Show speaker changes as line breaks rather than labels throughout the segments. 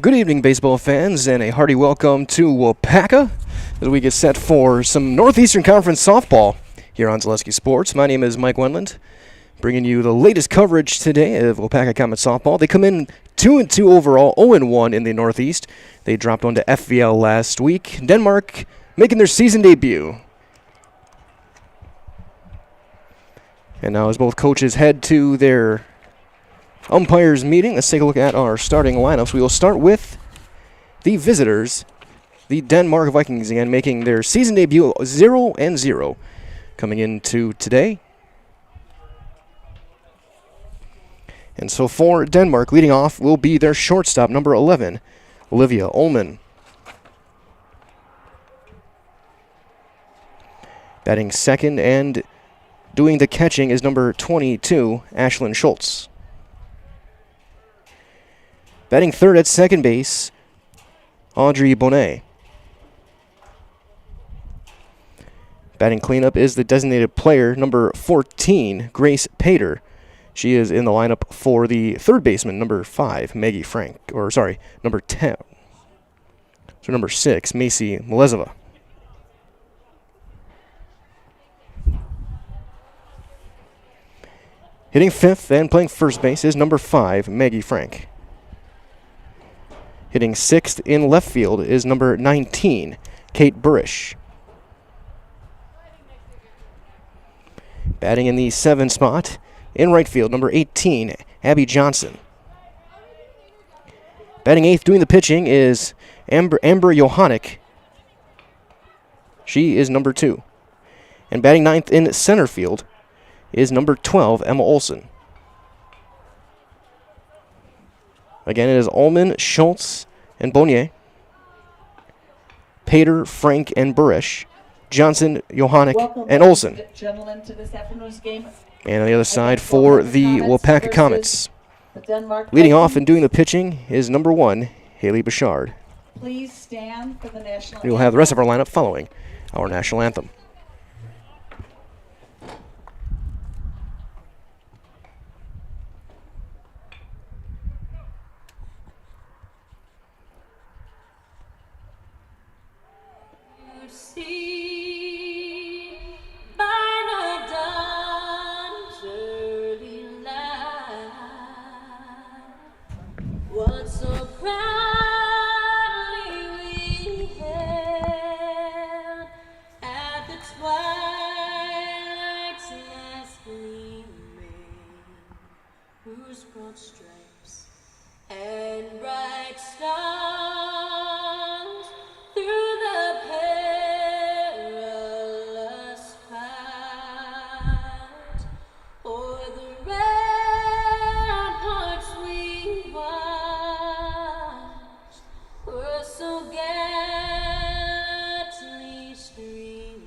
Good evening, baseball fans, and a hearty welcome to Waupaca as we get set for some Northeastern Conference softball here on Zaleski Sports. My name is Mike Wendland, bringing you the latest coverage today of Waupaca Comet softball. They come in 2-2 overall, 0-1 in the Northeast. They dropped on to FVL last week. Denmark making their season debut. And now as both coaches head to their umpires meeting, let's take a look at our starting lineups. We will start with the visitors, the Denmark Vikings, again making their season debut 0-0 coming into today. And so for Denmark, leading off will be their shortstop, number 11, Olivia Ullman. Batting second and doing the catching is number 22, Ashlyn Schultz. Batting third at second base, Audrey Bonet. Batting cleanup is the designated player, number 14, Grace Pater. She is in the lineup for the third baseman, number 5, Maggie Frank. Number 10. So number 6, Macy Melezova. Hitting fifth and playing first base is number 5, Maggie Frank. Hitting sixth in left field is number 19, Kate Burish. Batting in the 7 spot in right field, number 18, Abby Johnson. Batting eighth, doing the pitching, is Amber Johannick. She is number 2. And batting ninth in center field is number 12, Emma Olson. Again, it is Ullman, Schultz, and Bonnier. Pater, Frank, and Burish. Johnson, Johannick, and Olson.
Gentlemen, to this afternoon's game.
And on the other side for the Waupaca Comets. Leading off and doing the pitching is number 1, Haley Bouchard.
Please stand for the national anthem.
We will have the rest of our lineup following our national anthem.
Stripes and bright stars through the perilous fight, o'er the ramparts we watched were so gallantly streaming.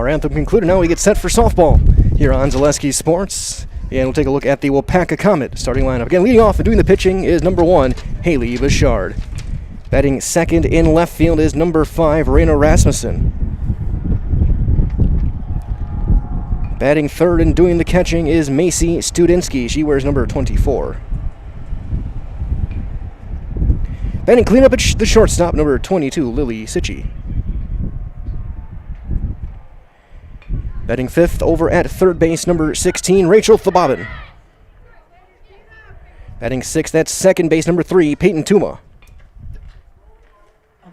Anthem concluded. Now we get set for softball here on Zaleski Sports. And we'll take a look at the Waupaca Comet starting lineup. Again, leading off and doing the pitching is number 1, Haley Bouchard. Batting second in left field is number 5, Raina Rasmussen. Batting third and doing the catching is Macy Studinsky. She wears number 24. Batting cleanup at the shortstop, number 22, Lily Sitchie. Batting fifth over at third base, number 16, Rachel Thobabin. Batting sixth at second base, number 3, Peyton Tuma.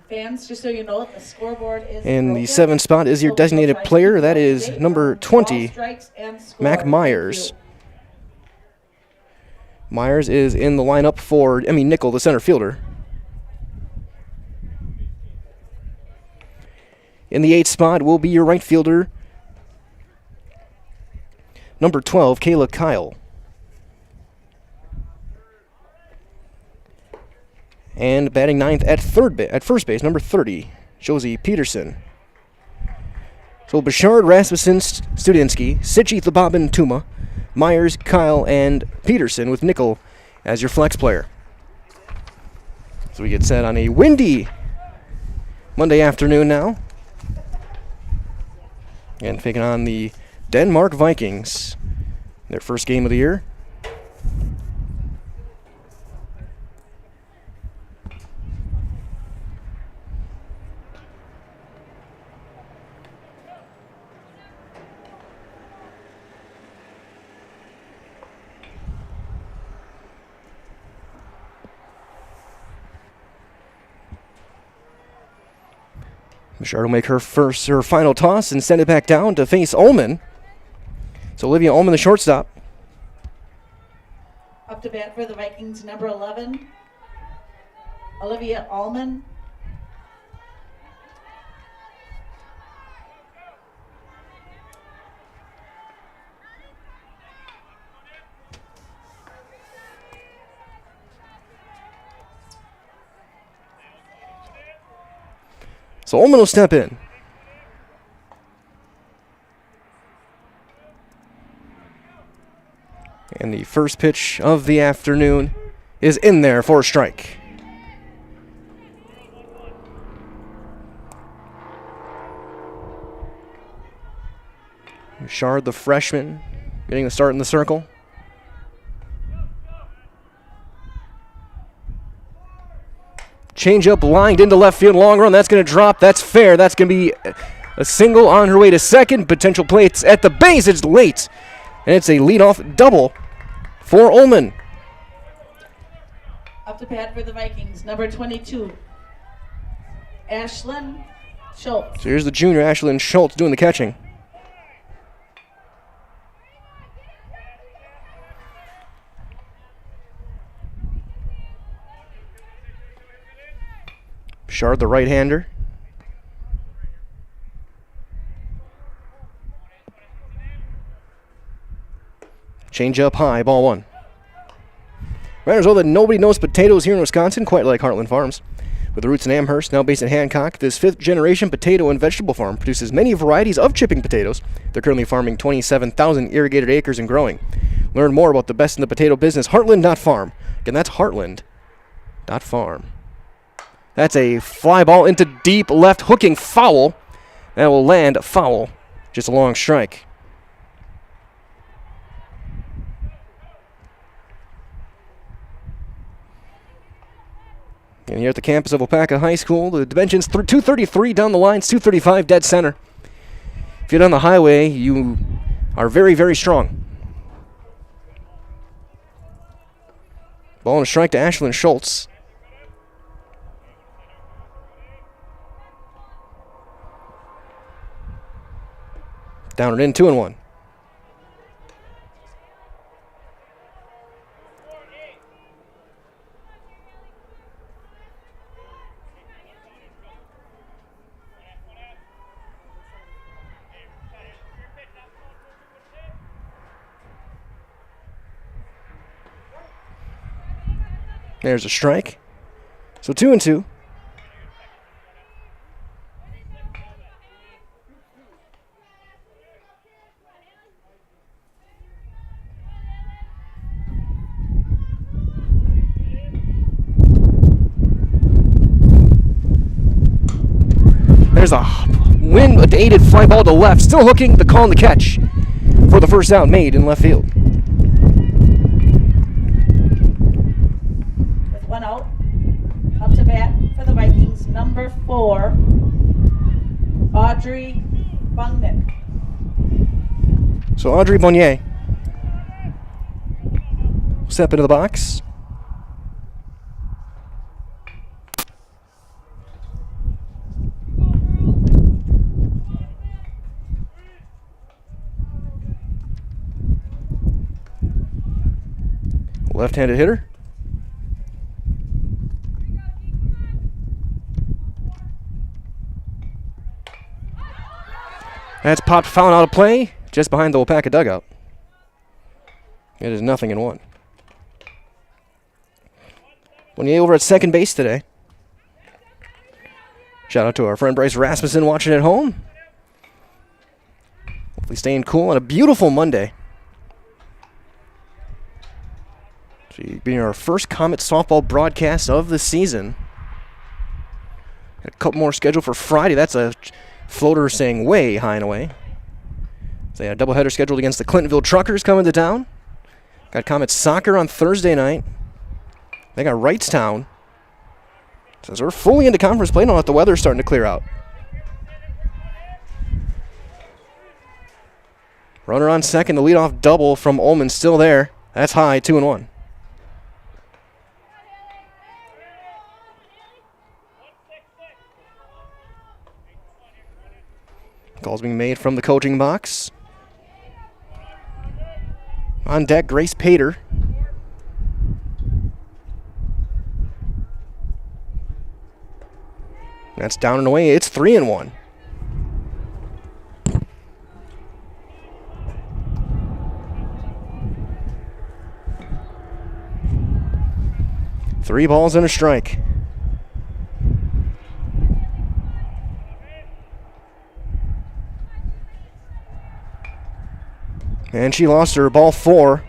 Fans, just so you know, the scoreboard is
In the
broken.
seventh spot is your
So we'll
designated
try to
player.
keep
That
up to
is
date
number
on
20,
ball strikes and score.
Mac
Thank
Myers.
you.
Myers is in the lineup for Emmy Nickel, the center fielder. In the eighth spot will be your right fielder, number 12, Kayla Kyle. And batting ninth at first base, number 30, Josie Peterson. So Bouchard, Rasmussen, Studinsky, Sitchy, Thobabin, Tuma, Myers, Kyle, and Peterson with Nickel as your flex player. So we get set on a windy Monday afternoon now. And taking on the Denmark Vikings, their first game of the year. Bouchard will make her final toss and send it back down to face Ullman. So Olivia Ullman, the shortstop.
Up to bat for the Vikings, number 11, Olivia Allman.
So Ullman will step in. And the first pitch of the afternoon is in there for a strike. Bouchard, the freshman, getting the start in the circle. Change up lined into left field, long run. That's going to drop. That's fair. That's going to be a single on her way to second. Potential play. It's at the base. It's late. And it's a leadoff double for Ullman.
Up to bat for the Vikings, number 22, Ashlyn Schultz.
So here's the junior, Ashlyn Schultz, doing the catching. Bouchard, the right-hander. Change up high, ball one. Matters well that nobody knows potatoes here in Wisconsin quite like Heartland Farms. With roots in Amherst, now based in Hancock, this fifth-generation potato and vegetable farm produces many varieties of chipping potatoes. They're currently farming 27,000 irrigated acres and growing. Learn more about the best in the potato business, heartland.farm. Again, that's heartland.farm. That's a fly ball into deep left, hooking foul. That will land foul. Just a long strike. And here at the campus of Waupaca High School, the dimensions 233 down the lines, 235 dead center. If you're on the highway, you are very, very strong. Ball and a strike to Ashlyn Schultz. Down and in, 2-1. There's a strike. So 2-2. There's a wind-aided fly ball to left. Still hooking, the call and the catch for the first out made in left field.
With one out, up to bat for the Vikings, number 4, Audrey Bungman.
So Audrey Bonnier step into the box. Left-handed hitter. That's popped, foul out of play, just behind the Waupaca dugout. It is 0-1. Bonnier over at second base today. Shout out to our friend Bryce Rasmussen watching at home. Hopefully staying cool on a beautiful Monday. Being our first Comet softball broadcast of the season. Got a couple more scheduled for Friday. That's a floater saying way high and away. So they had a doubleheader scheduled against the Clintonville Truckers coming to town. Got Comet soccer on Thursday night. They got Wrightstown. So we're fully into conference play now that the weather's starting to clear out. Runner on second, the leadoff double from Ullman still there. That's high, 2-1. Calls being made from the coaching box. On deck, Grace Pater. That's down and away. It's 3-1. Three balls and a strike. And she lost her ball 4.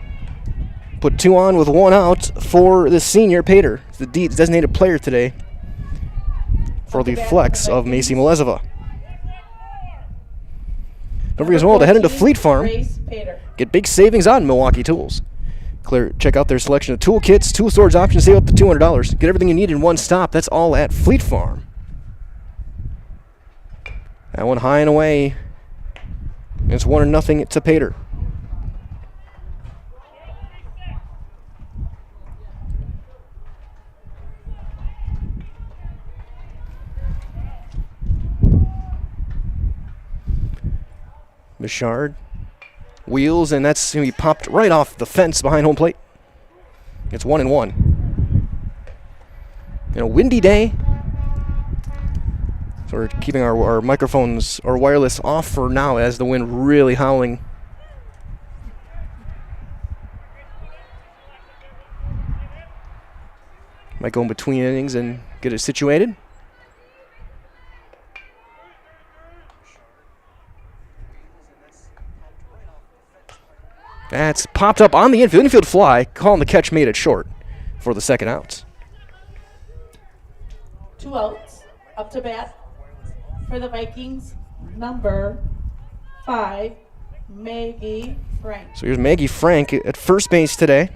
Put 2 on with 1 out for the senior Pater, the designated player today for the flex of Macy Melezova. Don't forget as well to head into Fleet Farm. Get big savings on Milwaukee tools. Check out their selection of tool kits, tool storage options, save up to $200. Get everything you need in one stop. That's all at Fleet Farm. That one high and away. It's 1-0 to Pater. Bichard wheels, and that's going to be popped right off the fence behind home plate. It's 1-1. In a windy day, so we're keeping our microphones or wireless off for now as the wind really howling. Might go in between innings and get it situated. That's popped up on the infield. Infield fly, calling the catch made it short for the second out.
2 outs. Up to bat for the Vikings, number 5, Maggie Frank.
So here's Maggie Frank at first base today.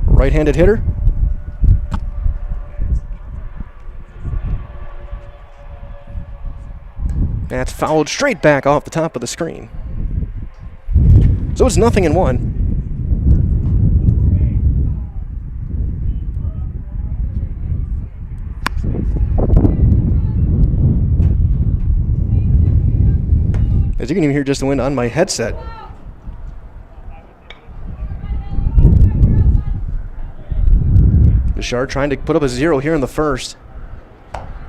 Right-handed hitter. That's fouled straight back off the top of the screen. So it's 0-1. As you can even hear just the wind on my headset. Bichard trying to put up a 0 here in the first.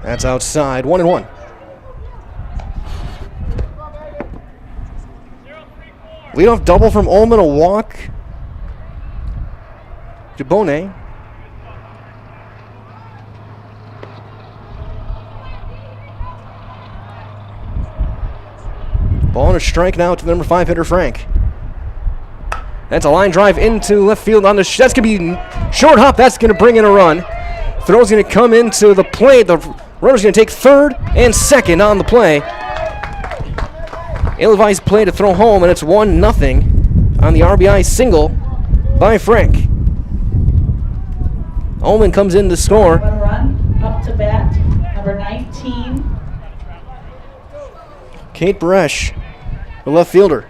That's outside, 1-1. Leadoff double from Ullman, a walk. Dubone. Ball and a strike now to the number 5 hitter, Frank. That's a line drive into left field on the. That's going to be short hop. That's going to bring in a run. Throw's going to come into the plate. The runner's going to take third and second on the play. Ill-advised play to throw home, and it's 1-0 on the RBI single by Frank. Ullman comes in to score.
1 run, up bat, number 19.
Kate Bresch, the left fielder.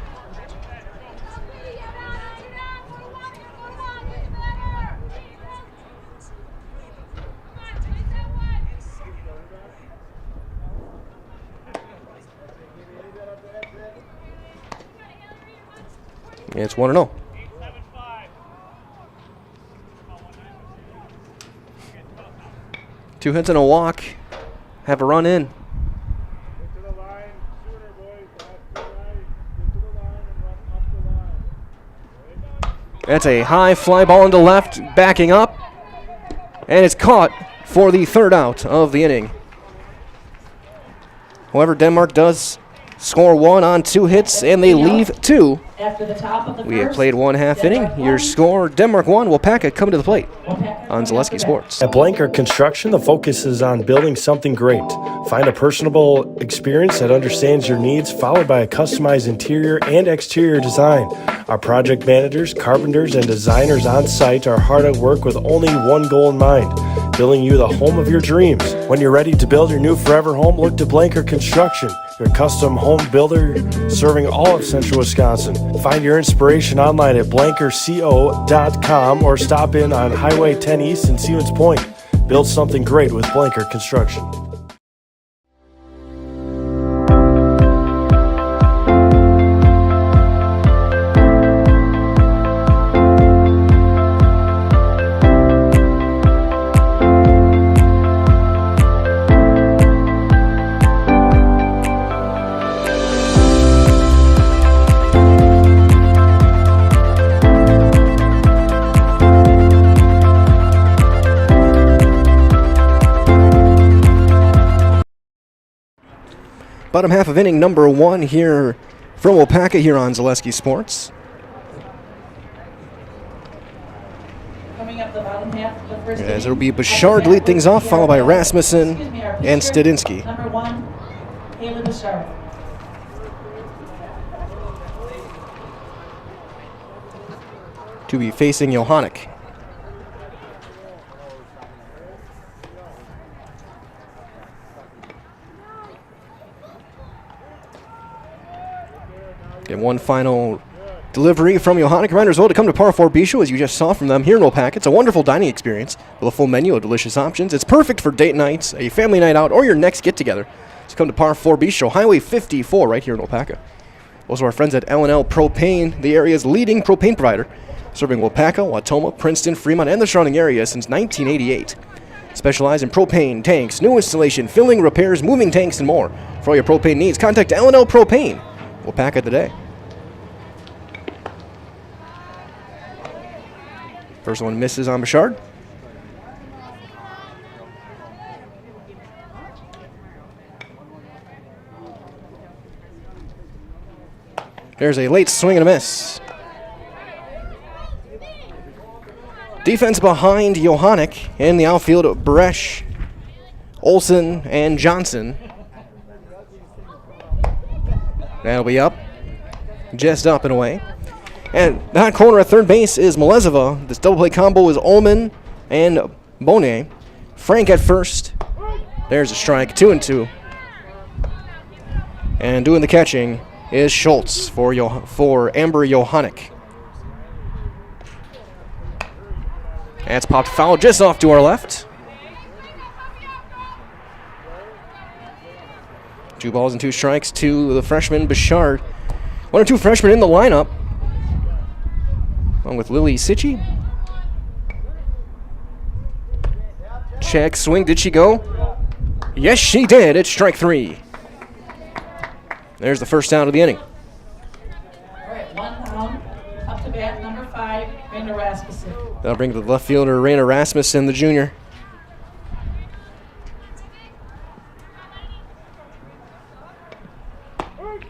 It's 1-0. Two hits and a walk. Have a run in. That's a high fly ball into left, backing up. And it's caught for the third out of the inning. However, Denmark does score one on 2 hits, and they leave 2.
After the top of the
We have
first,
played 1/2 inning.
Denmark
Your
won.
score, Denmark 1, Waupaca coming to the plate
Waupaca
on
coming
Zaleski
up
Sports.
At Blanker Construction, the focus is on building something great. Find a personable experience that understands your needs, followed by a customized interior and exterior design. Our project managers, carpenters, and designers on site are hard at work with only one goal in mind: building you the home of your dreams. When you're ready to build your new forever home, look to Blanker Construction, your custom home builder serving all of central Wisconsin. Find your inspiration online at blankerco.com or stop in on Highway 10 East in Stevens Point. Build something great with Blanker Construction.
Bottom half of inning number 1 here from Waupaca here on Zaleski Sports.
Coming up the bottom half of the first
As
inning.
it'll be Bouchard lead things off, followed by Rasmussen and Stadinsky.
Number 1, Haley Bouchard.
To be facing Johannek. Get one final delivery from Johannek. Reminders well to come to Par 4 Bistro, as you just saw from them here in Waupaca. It's a wonderful dining experience with a full menu of delicious options. It's perfect for date nights, a family night out, or your next get-together. So come to Par 4 Bistro, Highway 54, right here in Waupaca. Also our friends at L&L Propane, the area's leading propane provider, serving Waupaca, Wautoma, Princeton, Fremont, and the surrounding area since 1988. Specialize in propane tanks, new installation, filling, repairs, moving tanks, and more. For all your propane needs, contact L&L Propane. Waupaca today. First one misses on Bouchard. There's a late swing and a miss. Defense behind Johannek. In the outfield, Bresch, Olsen, and Johnson. That'll be up. Just up and away. And that corner at third base is Melezova. This double play combo is Ullman and Bonet. Frank at first. There's a strike, 2-2. And doing the catching is Schultz for Amber Johannek. That's popped foul just off to our left. 2 balls and 2 strikes to the freshman Bouchard. 1 or 2 freshmen in the lineup, along with Lily Sitchy. Check, swing, did she go? Yes, she did. It's strike 3. There's the first out of the inning.
All right, 1 down. Up to bat, number 5, Raina Rasmussen.
That'll bring the left fielder, Raina Rasmussen, the junior.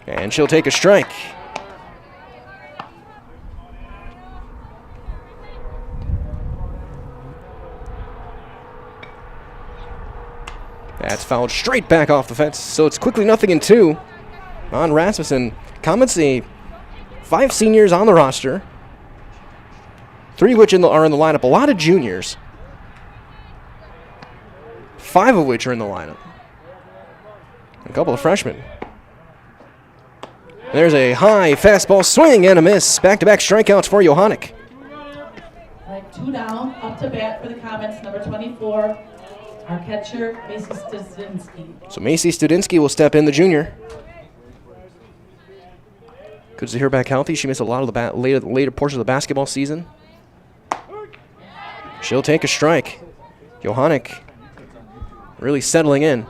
And she'll take a strike. That's fouled straight back off the fence. So it's quickly 0-2 on Rasmussen. Comets, 5 seniors on the roster, 3 which are in the lineup. A lot of juniors. 5 of which are in the lineup. A couple of freshmen. There's a high fastball swing and a miss. Back-to-back strikeouts for Johannek.
All right, 2 down, up to bat for the Comets, number 24, our catcher, Macy Stuzinski.
So Macy Studinsky will step in, the junior. Good to see her back healthy. She missed a lot of the later portions of the basketball season. She'll take a strike. Johannek really settling in.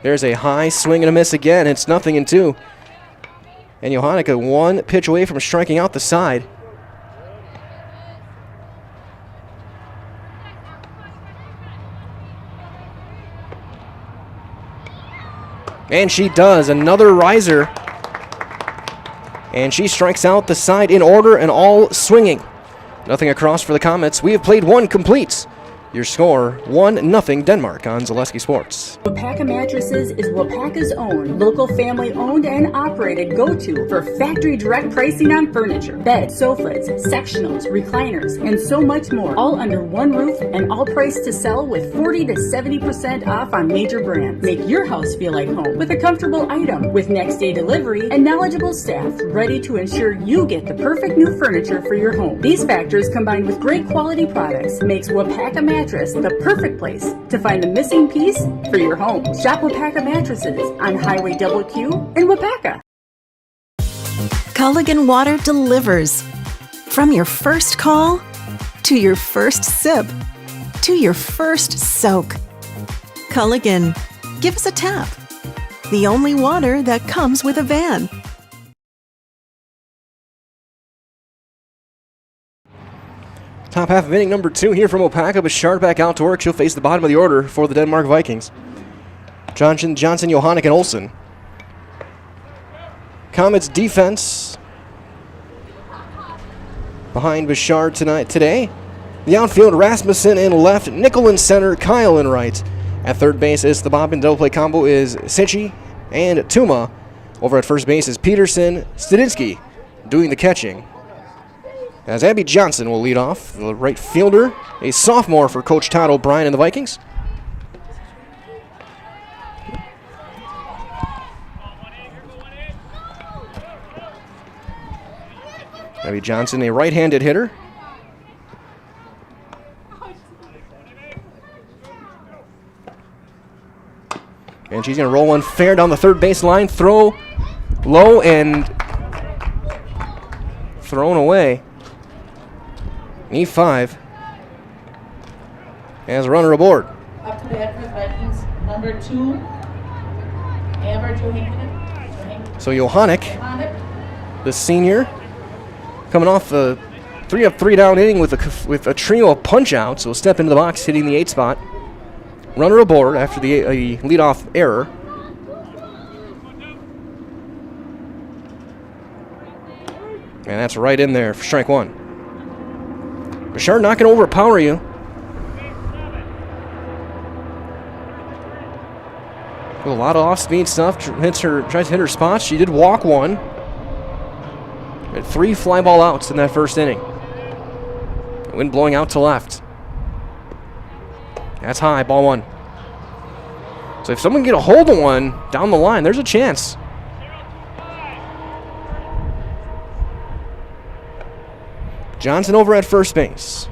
There's a high swing and a miss again. It's 0-2. And Johannek 1 pitch away from striking out the side. And she does. Another riser. And she strikes out the side in order and all swinging. Nothing across for the Comets. We have played 1 complete. Your score, 1-0 Denmark on Zaleski Sports.
Waupaca Mattresses is Waupaca's own, local family-owned and operated go-to for factory direct pricing on furniture, beds, sofas, sectionals, recliners, and so much more, all under one roof and all priced to sell with 40 to 70% off on major brands. Make your house feel like home with a comfortable item with next-day delivery and knowledgeable staff ready to ensure you get the perfect new furniture for your home. These factors combined with great quality products makes Waupaca Mattress the perfect place to find the missing piece for your home. Shop Waupaca Mattresses on Highway Q in Waupaca.
Culligan Water delivers. From your first call, to your first sip, to your first soak. Culligan, give us a tap. The only water that comes with a van.
Top half of inning number 2 here from Waupaca. Bouchard back out to work. She'll face the bottom of the order for the Denmark Vikings. Johnson, Johannek, and Olsen. Comets defense behind Bouchard today. The outfield, Rasmussen in left, Nickel in center, Kyle in right. At third base is the Bobbin double play combo is Sinchi and Tuma. Over at first base is Peterson, Studinsky doing the catching. As Abby Johnson will lead off, the right fielder, a sophomore for Coach Todd O'Brien and the Vikings. Abby Johnson, a right-handed hitter. And she's going to roll one fair down the third base line, throw low and thrown away. E5 as a runner aboard.
Up to bat for the Vikings, number 2, Amber Johannek.
So Johannek, the senior, coming off a 3-up, 3-down inning with a trio of punch-outs, will step into the box hitting the 8 spot. Runner aboard after the leadoff error. And that's right in there for strike 1. Bouchard not going to overpower you. A lot of off-speed stuff. Tries to hit her spots. She did walk one. Had 3 fly ball outs in that first inning. Wind blowing out to left. That's high, ball 1. So if someone can get a hold of one down the line, there's a chance. Johnson over at first base.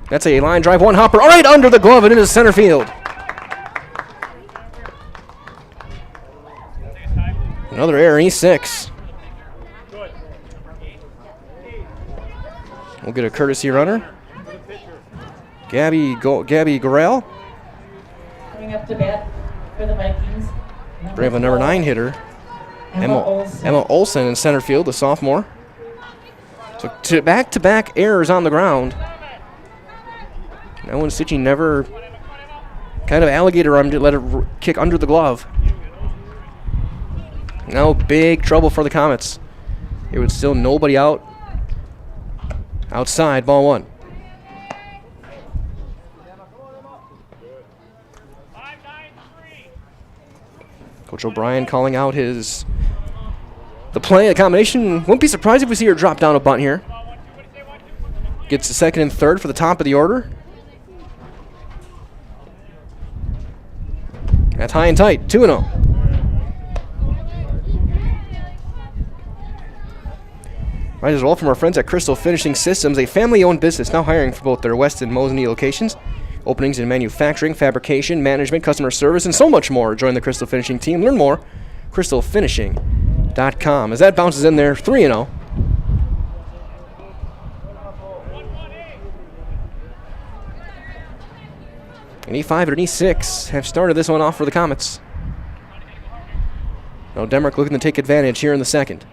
That's a line drive, 1 hopper right under the glove and into center field. Another error, E6. We'll get a courtesy runner. Gabby Gorell.
Coming up to bat for the Vikings.
Bring up a number 9 hitter. Emma Olsen in center field, the sophomore. So back-to-back errors on the ground. That one, Sitchy never kind of alligator armed it, let it kick under the glove. Now big trouble for the Comets. It was still nobody out. Outside, ball 1. Coach O'Brien calling out the play, the combination. Wouldn't be surprised if we see her drop down a bunt here. Gets the second and third for the top of the order. That's high and tight, 2-0. Right as well from our friends at Crystal Finishing Systems, a family-owned business now hiring for both their West and Mosinee locations. Openings in manufacturing, fabrication, management, customer service, and so much more. Join the Crystal Finishing team. Learn more, crystalfinishing.com. As that bounces in there, 3-0. And E5 and E6 have started this one off for the Comets. Now Denmark looking to take advantage here in the second.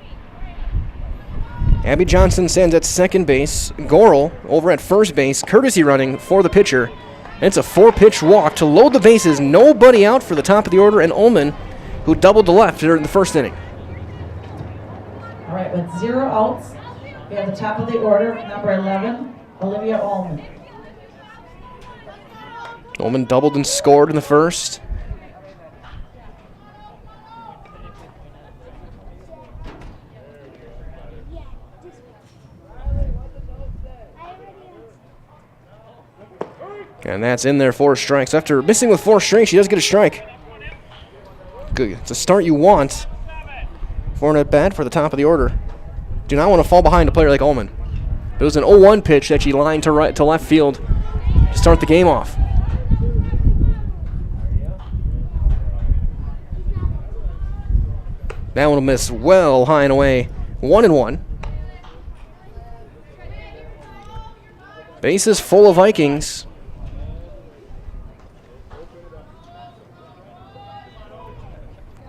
Abby Johnson stands at second base. Gorel over at first base. Courtesy running for the pitcher. And it's a 4-pitch walk to load the bases. Nobody out for the top of the order. And Ullman, who doubled to left during the first inning.
All right, with 0 outs, we have the top of the order, number 11, Olivia Ullman.
Ullman doubled and scored in the first. And that's in there, 4 strikes. After missing with 4 straight, she does get a strike. Good. It's a start you want for an at-bat for the top of the order. Do not want to fall behind a player like Ullman. It was an 0-1 pitch that she lined to left field to start the game off. That one will miss well high and away. 1-1. Bases full of Vikings.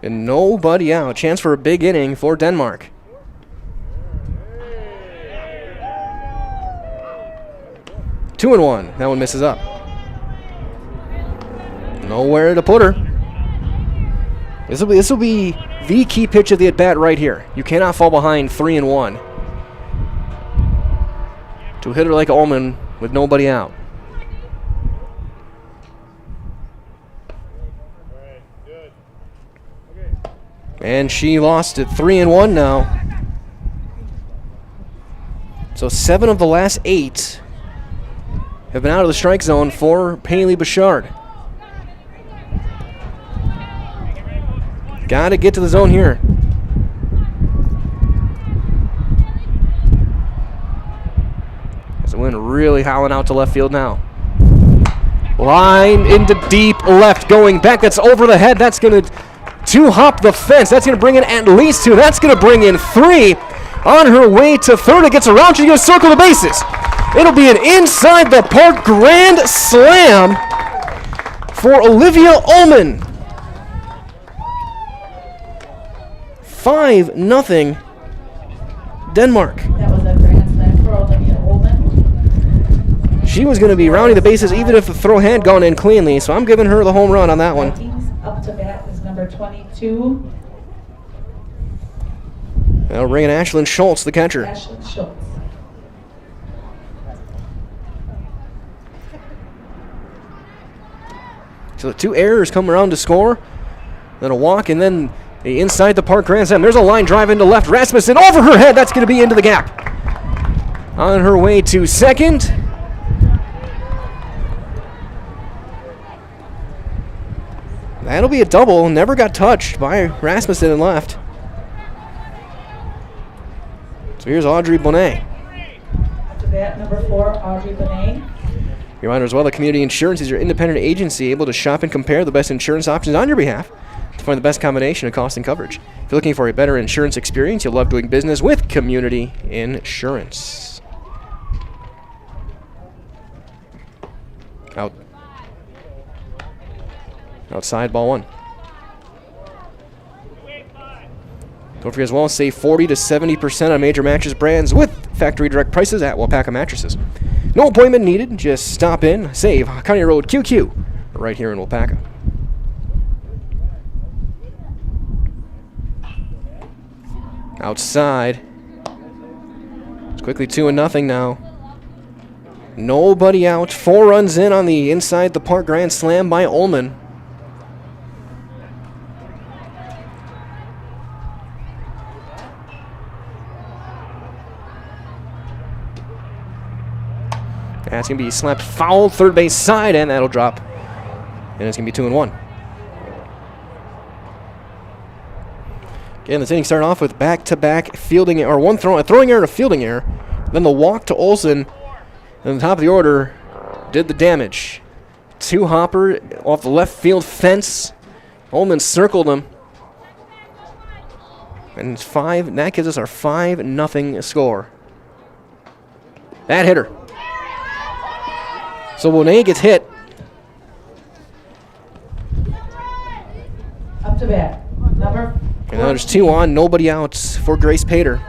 And nobody out. Chance for a big inning for Denmark. Two and one. That one misses up. Nowhere to put her. This will be the key pitch of the at-bat right here. You cannot fall behind 3-1 to a hitter like Ullman with nobody out. And she lost it, 3-1 now. So 7 of the last 8 have been out of the strike zone for Haley Bouchard. Got to get to the zone here. Wind really howling out to left field now. Line into deep left, going back. That's over the head. That's going to two-hop the fence. That's going to bring in at least 2. That's going to bring in 3. On her way to third, it gets around. She's going to circle the bases. It'll be an inside the park grand slam for Olivia Ullman. 5-0 Denmark.
That was a grand slam for Olivia Ullman.
She was going to be rounding the bases even if the throw had gone in cleanly, so I'm giving her the home run on that one.
Vikings up to bat is number 22,
That'll bring in Ashlyn Schultz, the catcher.
Ashlyn Schultz.
So the 2 errors come around to score, then a walk, and then the inside the park grand slam. There's a line drive into left. Rasmussen over her head. That's going to be into the gap. On her way to second. That'll be a double. Never got touched by Rasmussen in left. So here's Audrey Bonet.
Up to bat number 4, Audrey Bonet.
Reminder as well, that Community Insurance is your independent agency able to shop and compare the best insurance options on your behalf to find the best combination of cost and coverage. If you're looking for a better insurance experience, you'll love doing business with Community Insurance. Outside, ball 1. Don't forget as well, save 40 to 70% on major mattress brands with factory direct prices at Waupaca Mattresses. No appointment needed, just stop in, save County Road QQ right here in Waupaca. Outside. It's quickly 2-0 now. Nobody out. 4 runs in on the inside the park grand slam by Ullman. That's going to be slapped foul, third base side, and that'll drop. And it's going to be 2-1. Again, this inning started off with back-to-back fielding, or a throwing error and a fielding error. Then the walk to Olsen, and the top of the order did the damage. 2-hopper off the left field fence. Ullman circled him. And that gives us our 5-0 score. That hit her. So Bonet gets hit.
Up to bat. Number
And now there's 2 on, nobody out for Grace Pater.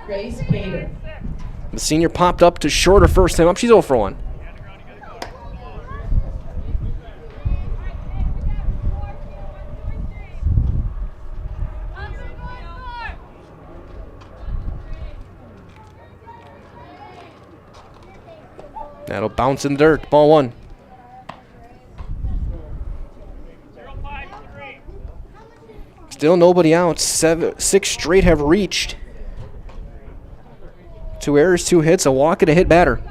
Grace Pater.
The senior popped up to short her first time up. She's 0 for 1. That'll bounce in the dirt. Ball 1. Still nobody out. 6 straight have reached. 2 errors, 2 hits, a walk, and a hit batter.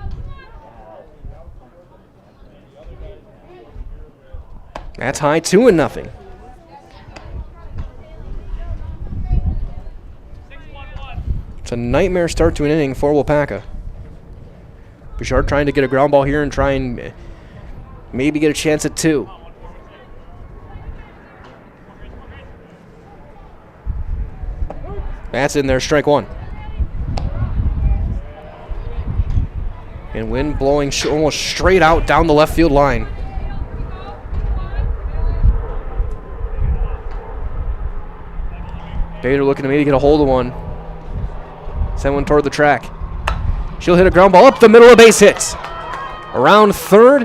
That's high, 2-0. It's a nightmare start to an inning for Waupaca. Bouchard trying to get a ground ball here and try and maybe get a chance at 2. That's in there, strike 1. And wind blowing almost straight out down the left field line. Bader looking to maybe get a hold of one. Send one toward the track. She'll hit a ground ball up the middle of base hits. Around third.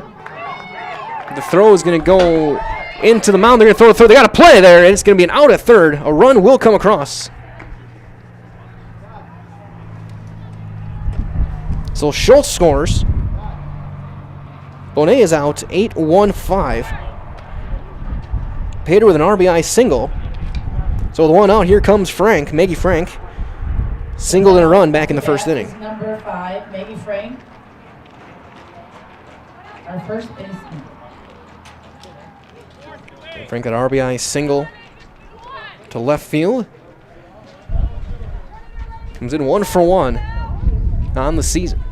The throw is going to go into the mound. They're going to throw to third. They got a play there, and it's going to be an out at third. A run will come across. So Schultz scores. Bonet is out, 8-1-5. Pater with an RBI single. So the one out, here comes Frank, Maggie Frank. Singled and a run back in the first inning.
Number 5, Maggie Frank. Our first baseman.
Frank got an RBI single to left field. Comes in 1 for 1 on the season.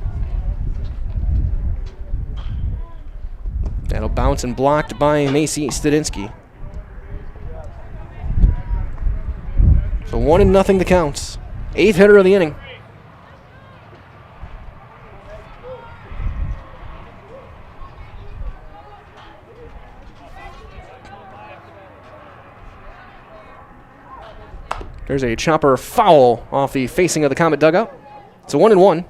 That'll bounce and blocked by Macy Stadinsky. So 1-0 the counts. 8th hitter of the inning. There's a chopper foul off the facing of the Comet dugout. It's a 1-1.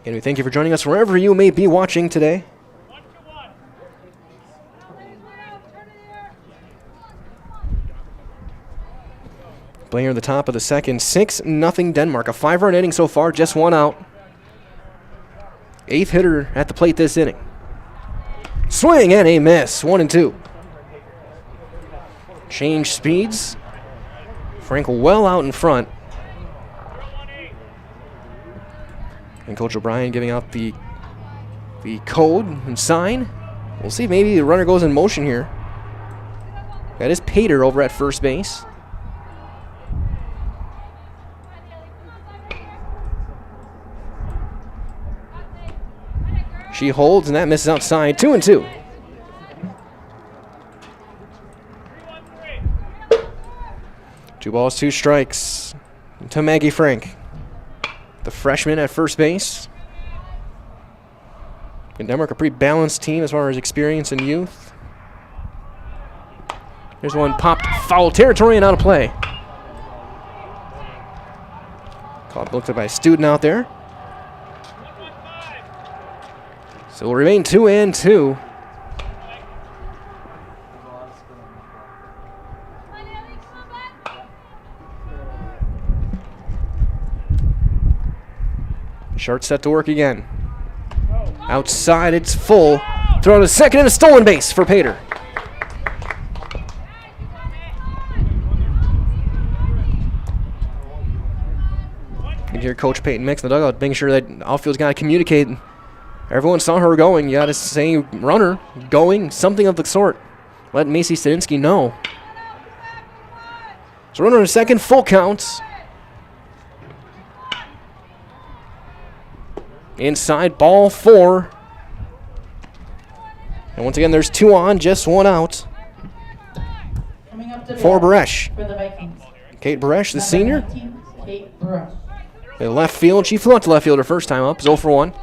And we thank you for joining us wherever you may be watching today. Playing at the top of the second, 6-0 Denmark. A 5-run inning so far, just 1 out. 8th hitter at the plate this inning. Swing and a miss, 1-2. Change speeds. Frank well out in front. And Coach O'Brien giving out the code and sign. We'll see if maybe the runner goes in motion here. That is Pater over at first base. She holds, and that misses outside. 2-2. Two balls, 2 strikes to Maggie Frank, the freshman at first base. In Denmark, a pretty balanced team as far as experience and youth. There's one popped foul territory and out of play. Caught looked at by a student out there. So we'll remain 2-2. Short set to work again. Outside, it's full. Throw to second and a stolen base for Pater. You hear Coach Peyton Mix in the dugout making sure that outfield's got to communicate. Everyone saw her going. You got to say runner, going, something of the sort. Let Macy Stadinsky know. So runner in second, full counts. Inside, ball 4. And once again, there's 2 on, just 1 out.
Coming up to
For
bat
Baresh.
for the Vikings.
Kate Baresh, the senior.
19, Kate Baresh.
In left field, she flew out to left field her first time up, 0 for 1.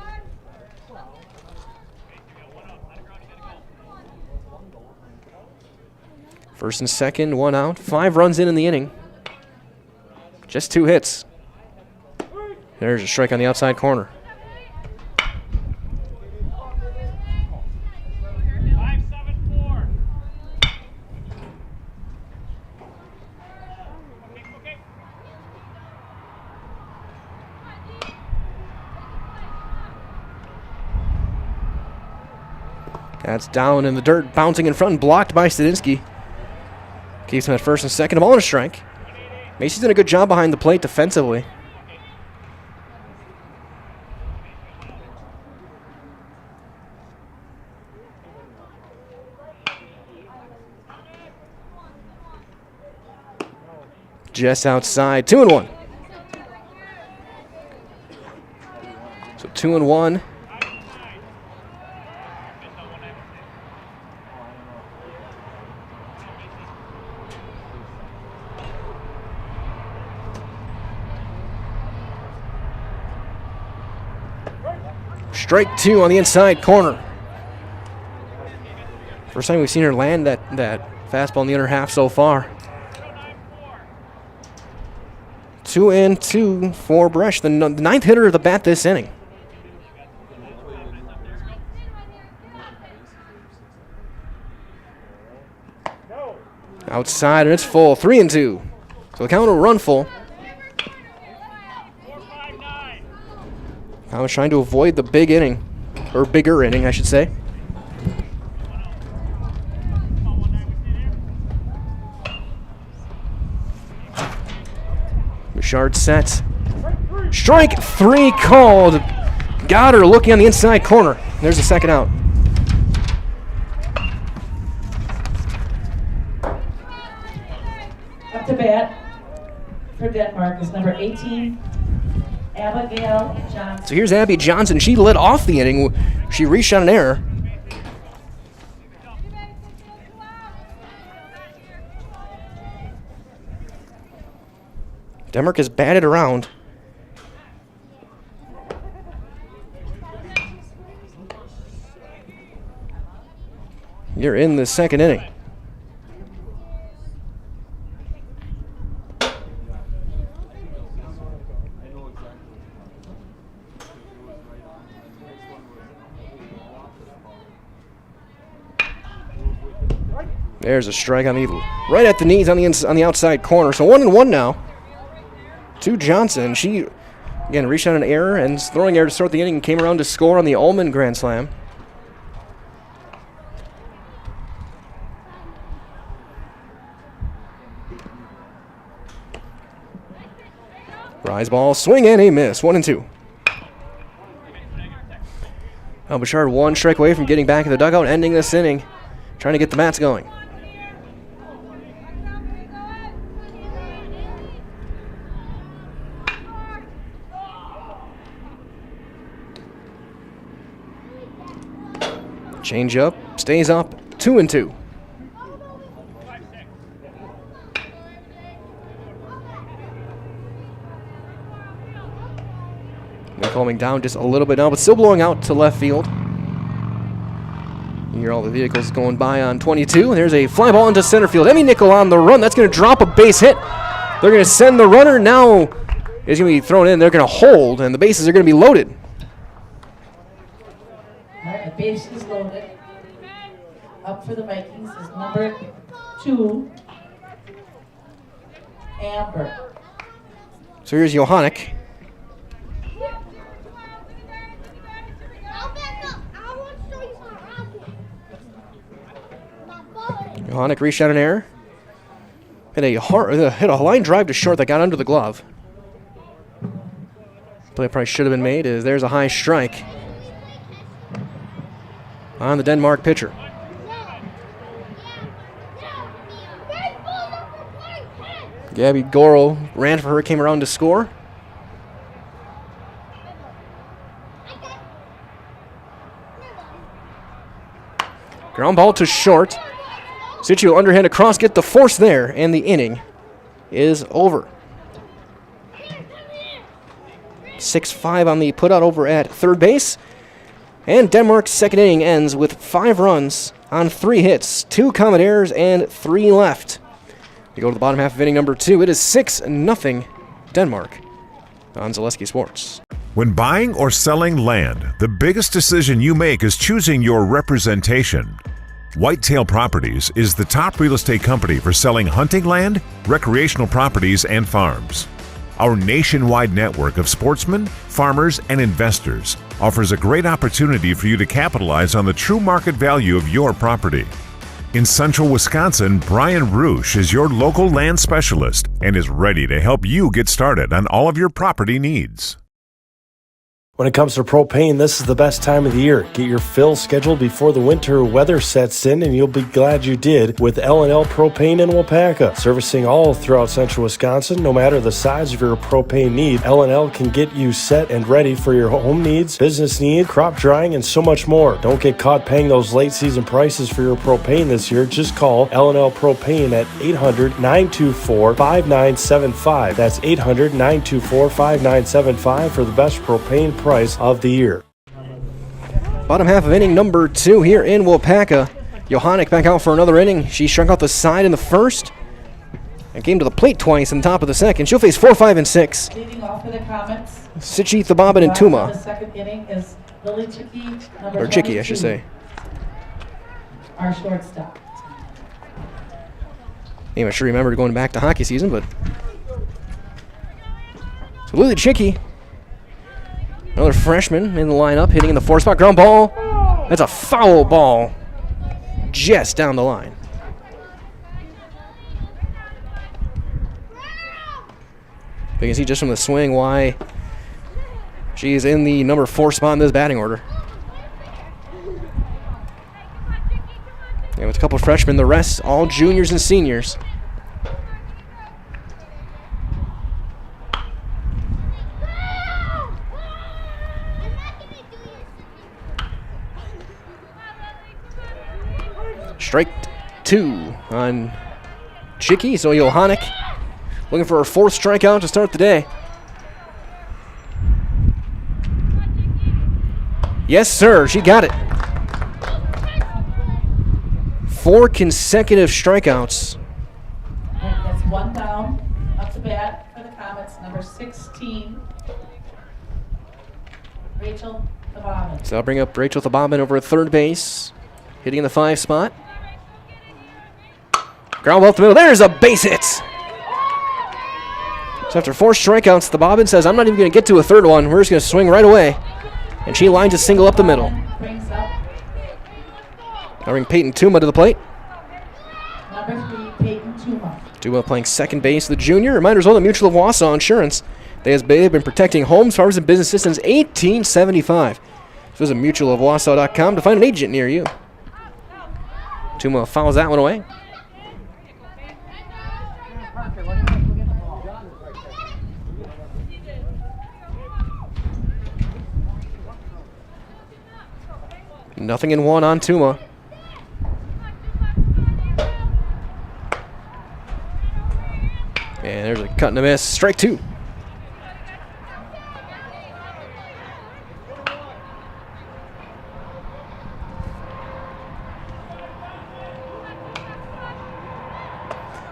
First and second, 1 out. 5 runs in the inning. Just 2 hits. There's a strike on the outside corner. That's down in the dirt, bouncing in front and blocked by Stadinsky. Keeps him at first and second, a ball and a strike. Macy's done a good job behind the plate defensively. Just outside, 2-1. So 2-1. Strike 2 on the inside corner. First time we've seen her land that fastball in the inner half so far. 2-2 for Baresh, the 9th hitter of the bat this inning. Outside and it's full, 3-2. So the count will run full. I was trying to avoid the big inning, or bigger inning, I should say. Bouchard sets. Strike 3 called. Got her looking on the inside corner. There's the second out.
Up to bat for Denmark is number 18, Abigail Johnson.
So here's Abby Johnson. She led off the inning. She reached on an error. Denmark has batted around. You're in the second inning. There's a strike on the right at the knees on the outside corner. So 1-1 now. To Johnson. She again reached on an error and throwing error to start the inning and came around to score on the Ullman grand slam. Rise ball, swing and a miss. 1-2. Bouchard 1 strike away from getting back in the dugout, ending this inning, trying to get the Mats going. Change up, stays up, 2-2. They're calming down just a little bit now, but still blowing out to left field. You hear all the vehicles going by on 22. There's a fly ball into center field. Emmy Nickel on the run. That's going to drop a base hit. They're going to send the runner. Now is going to be thrown in. They're going to hold, and the bases are going to be loaded.
All right, the base is loaded. Up for the Vikings is number 2, Amber.
So here's Johannek. Johannek reached out an error. Hit a line drive to short that got under the glove. Play probably should have been made is there's a high strike on the Denmark pitcher. Gabby Goro ran for her, came around to score. Ground ball to short. Situ underhand across, get the force there, and the inning is over. 6-5 on the putout over at third base. And Denmark's second inning ends with 5 runs on 3 hits, 2 common errors, and 3 left. You go to the bottom half of inning number 2. It is 6-0 Denmark on Zaleski Sports.
When buying or selling land, the biggest decision you make is choosing your representation. Whitetail Properties is the top real estate company for selling hunting land, recreational properties, and farms. Our nationwide network of sportsmen, farmers, and investors offers a great opportunity for you to capitalize on the true market value of your property. In central Wisconsin, Brian Roosh is your local land specialist and is ready to help you get started on all of your property needs.
When it comes to propane, this is the best time of the year. Get your fill scheduled before the winter weather sets in, and you'll be glad you did with L&L Propane in Waupaca. Servicing all throughout central Wisconsin, no matter the size of your propane need, L&L can get you set and ready for your home needs, business needs, crop drying, and so much more. Don't get caught paying those late season prices for your propane this year. Just call L&L Propane at 800-924-5975. That's 800-924-5975 for the best propane price of the year.
Bottom half of inning number 2 here in Waupaca. Johannek back out for another inning. She struck out the side in the first and came to the plate twice in the top of the second. She'll face 4, 5, and 6.
Leading off for the Comets.
Sichi, Thababin, and Tuma.
The second inning is Lily Chicky, number
Or Chicky, I
22,
should say.
our shortstop.
I should remember going back to hockey season, but. So Lily Chicky, another freshman in the lineup, hitting in the 4 spot. Ground ball. That's a foul ball just down the line. You can see just from the swing why she's in the number 4 spot in this batting order. And with a couple freshmen, the rest all juniors and seniors. Strike 2 on Chicky, so Johannek looking for her 4th strikeout to start the day. Yes, sir, she got it. 4 consecutive strikeouts.
That's 1 down, up to bat for the Comets, number 16, Rachel Thababin.
So I'll bring up Rachel Thababin over at third base, hitting in the 5 spot. Ground ball up the middle. There's a base hit. So after 4 strikeouts, Thababin says, I'm not even going to get to a third one. We're just going to swing right away. And she lines a single up the middle.
Brings up
Now bring Peyton Tuma to the plate.
number 3, Peyton Tuma.
Tuma playing second base, the junior. Reminders all the Mutual of Wausau Insurance. They've been protecting homes, farmers, and businesses since 1875. Visit mutualofwausau.com to find an agent near you. Tuma fouls that one away. Nothing in 1 on Tuma. And there's a cut and a miss. Strike 2.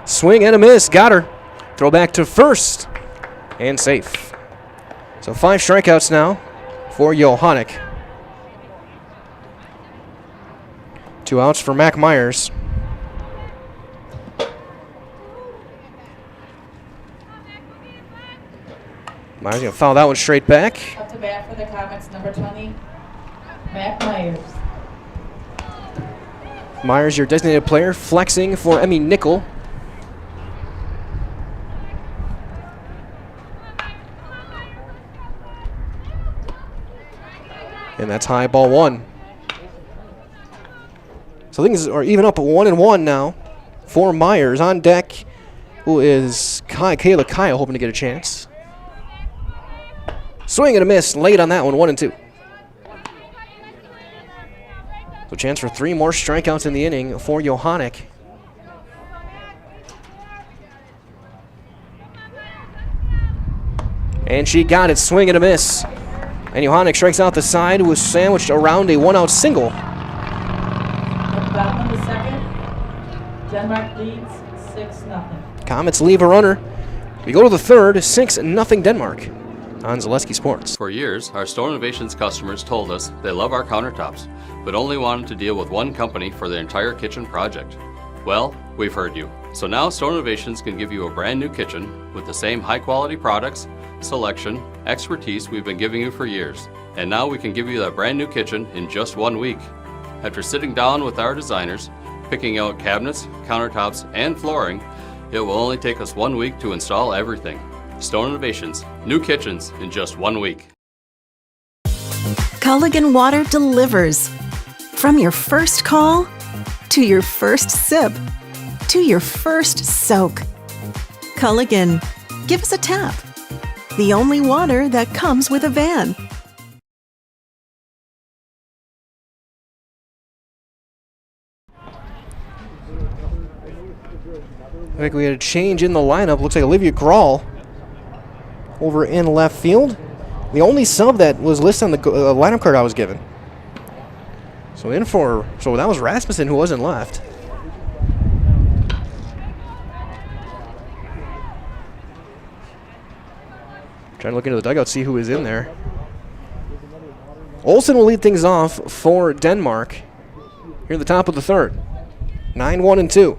Swing and a miss. Got her. Throw back to first. And safe. So 5 strikeouts now for Johannek. 2 outs for Mac Myers. Myers going to foul that one straight back.
Up to bat for the Comets, number 20, Matt Myers.
Myers, your designated player, flexing for Emmy Nickel. And that's high, ball one. So things are even up at 1-1 now for Myers. On deck, who is Kayla Kyle, hoping to get a chance. Swing and a miss late on that one, 1-2. So chance for 3 more strikeouts in the inning for Johannek. And she got it, swing and a miss. And Johannek strikes out the side, was sandwiched around a 1-out single.
At the bottom of the second, Denmark leads 6-0.
Comets leave a runner. We go to the third, 6-0 Denmark on Zaleski Sports.
For years, our Store Innovations customers told us they love our countertops, but only wanted to deal with one company for their entire kitchen project. Well, we've heard you. So now Store Innovations can give you a brand new kitchen with the same high quality products, selection, expertise we've been giving you for years. And now we can give you that brand new kitchen in just 1 week. After sitting down with our designers, picking out cabinets, countertops, and flooring, it will only take us 1 week to install everything. Store Innovations, new kitchens in just 1 week.
Culligan Water delivers. From your first call, to your first sip, to your first soak. Culligan, give us a tap. The only water that comes with a van.
I think we had a change in the lineup. Looks like Olivia Grawl over in left field. The only sub that was listed on the lineup card I was given. So that was Rasmussen, who wasn't left. Trying to look into the dugout, see who is in there. Olsen will lead things off for Denmark here at the top of the third. 9-1-2.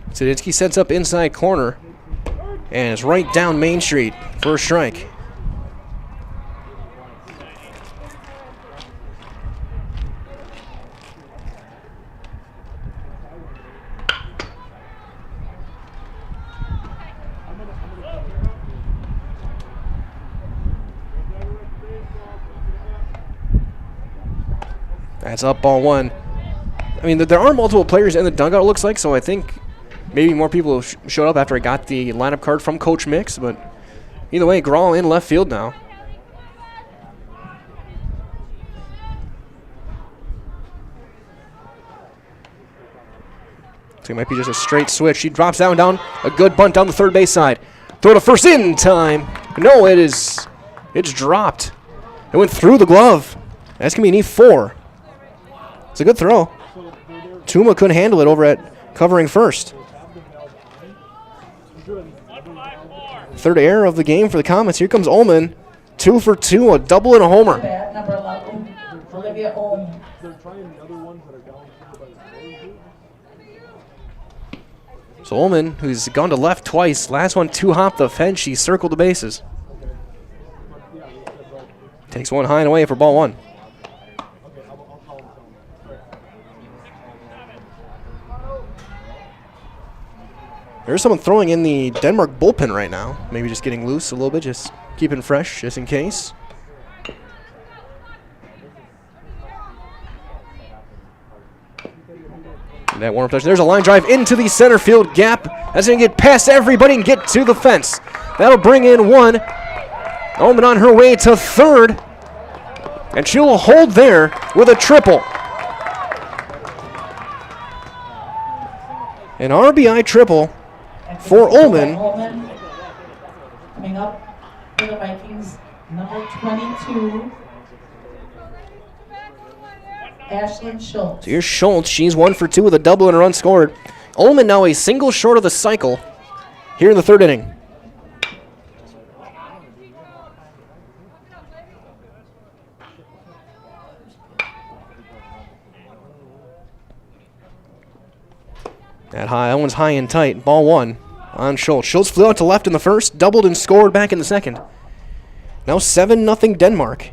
Saditsky sets up inside corner and is right down Main Street for a strike. That's up, ball one. I mean, there are multiple players in the dugout, it looks like, so I think maybe more people showed up after I got the lineup card from Coach Mix, but either way, Grawl in left field now. So it might be just a straight switch. She drops that one down. A good bunt down the third base side. Throw to first in time. No, it's dropped. It went through the glove. That's going to be an E4. It's a good throw. Tuma couldn't handle it over at covering first. Third error of the game for the Comets. Here comes Ullman. 2 for 2, a double and a homer.
Bat number 11, Olivia Ohm.
So Ullman, who's gone to left twice, last one two-hop the fence, she circled the bases. Takes one high and away for ball one. There's someone throwing in the Denmark bullpen right now. Maybe just getting loose a little bit, just keeping fresh, just in case. That warm-up touch. There's a line drive into the center field gap. That's going to get past everybody and get to the fence. That'll bring in one. Ullman on her way to third. And she'll hold there with a triple. An RBI triple for Ullman.
Coming up for the Vikings, number 22, Ashlyn Schultz.
So here's Schultz. She's 1 for 2 with a double and a run scored. Ullman now a single short of the cycle here in the third inning. That one's high and tight. Ball one on Schultz. Schultz flew out to left in the first, doubled and scored back in the second. Now 7-0 Denmark.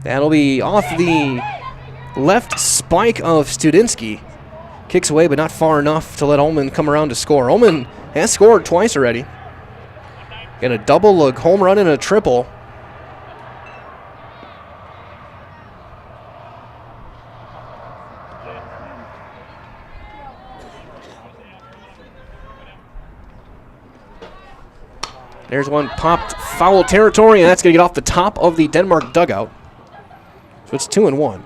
That'll be off the left spike of Studinsky. Kicks away, but not far enough to let Ullman come around to score. Ullman has scored twice already. Got a double, a home run, and a triple. There's one popped foul territory, and that's going to get off the top of the Denmark dugout. So it's 2-1.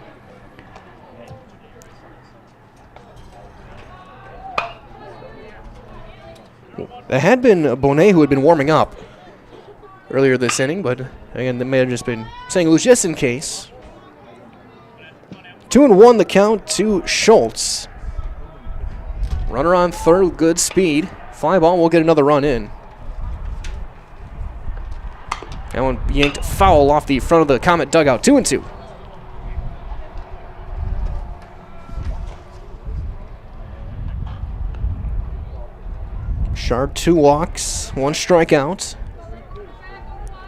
It had been Bonet who had been warming up earlier this inning, but again, they may have just been saying loose just in case. 2-1 the count to Schultz. Runner on third, good speed. Fly ball will get another run in. That one yanked foul off the front of the Comet dugout. 2-2. Sharp, 2 walks, 1 strikeout.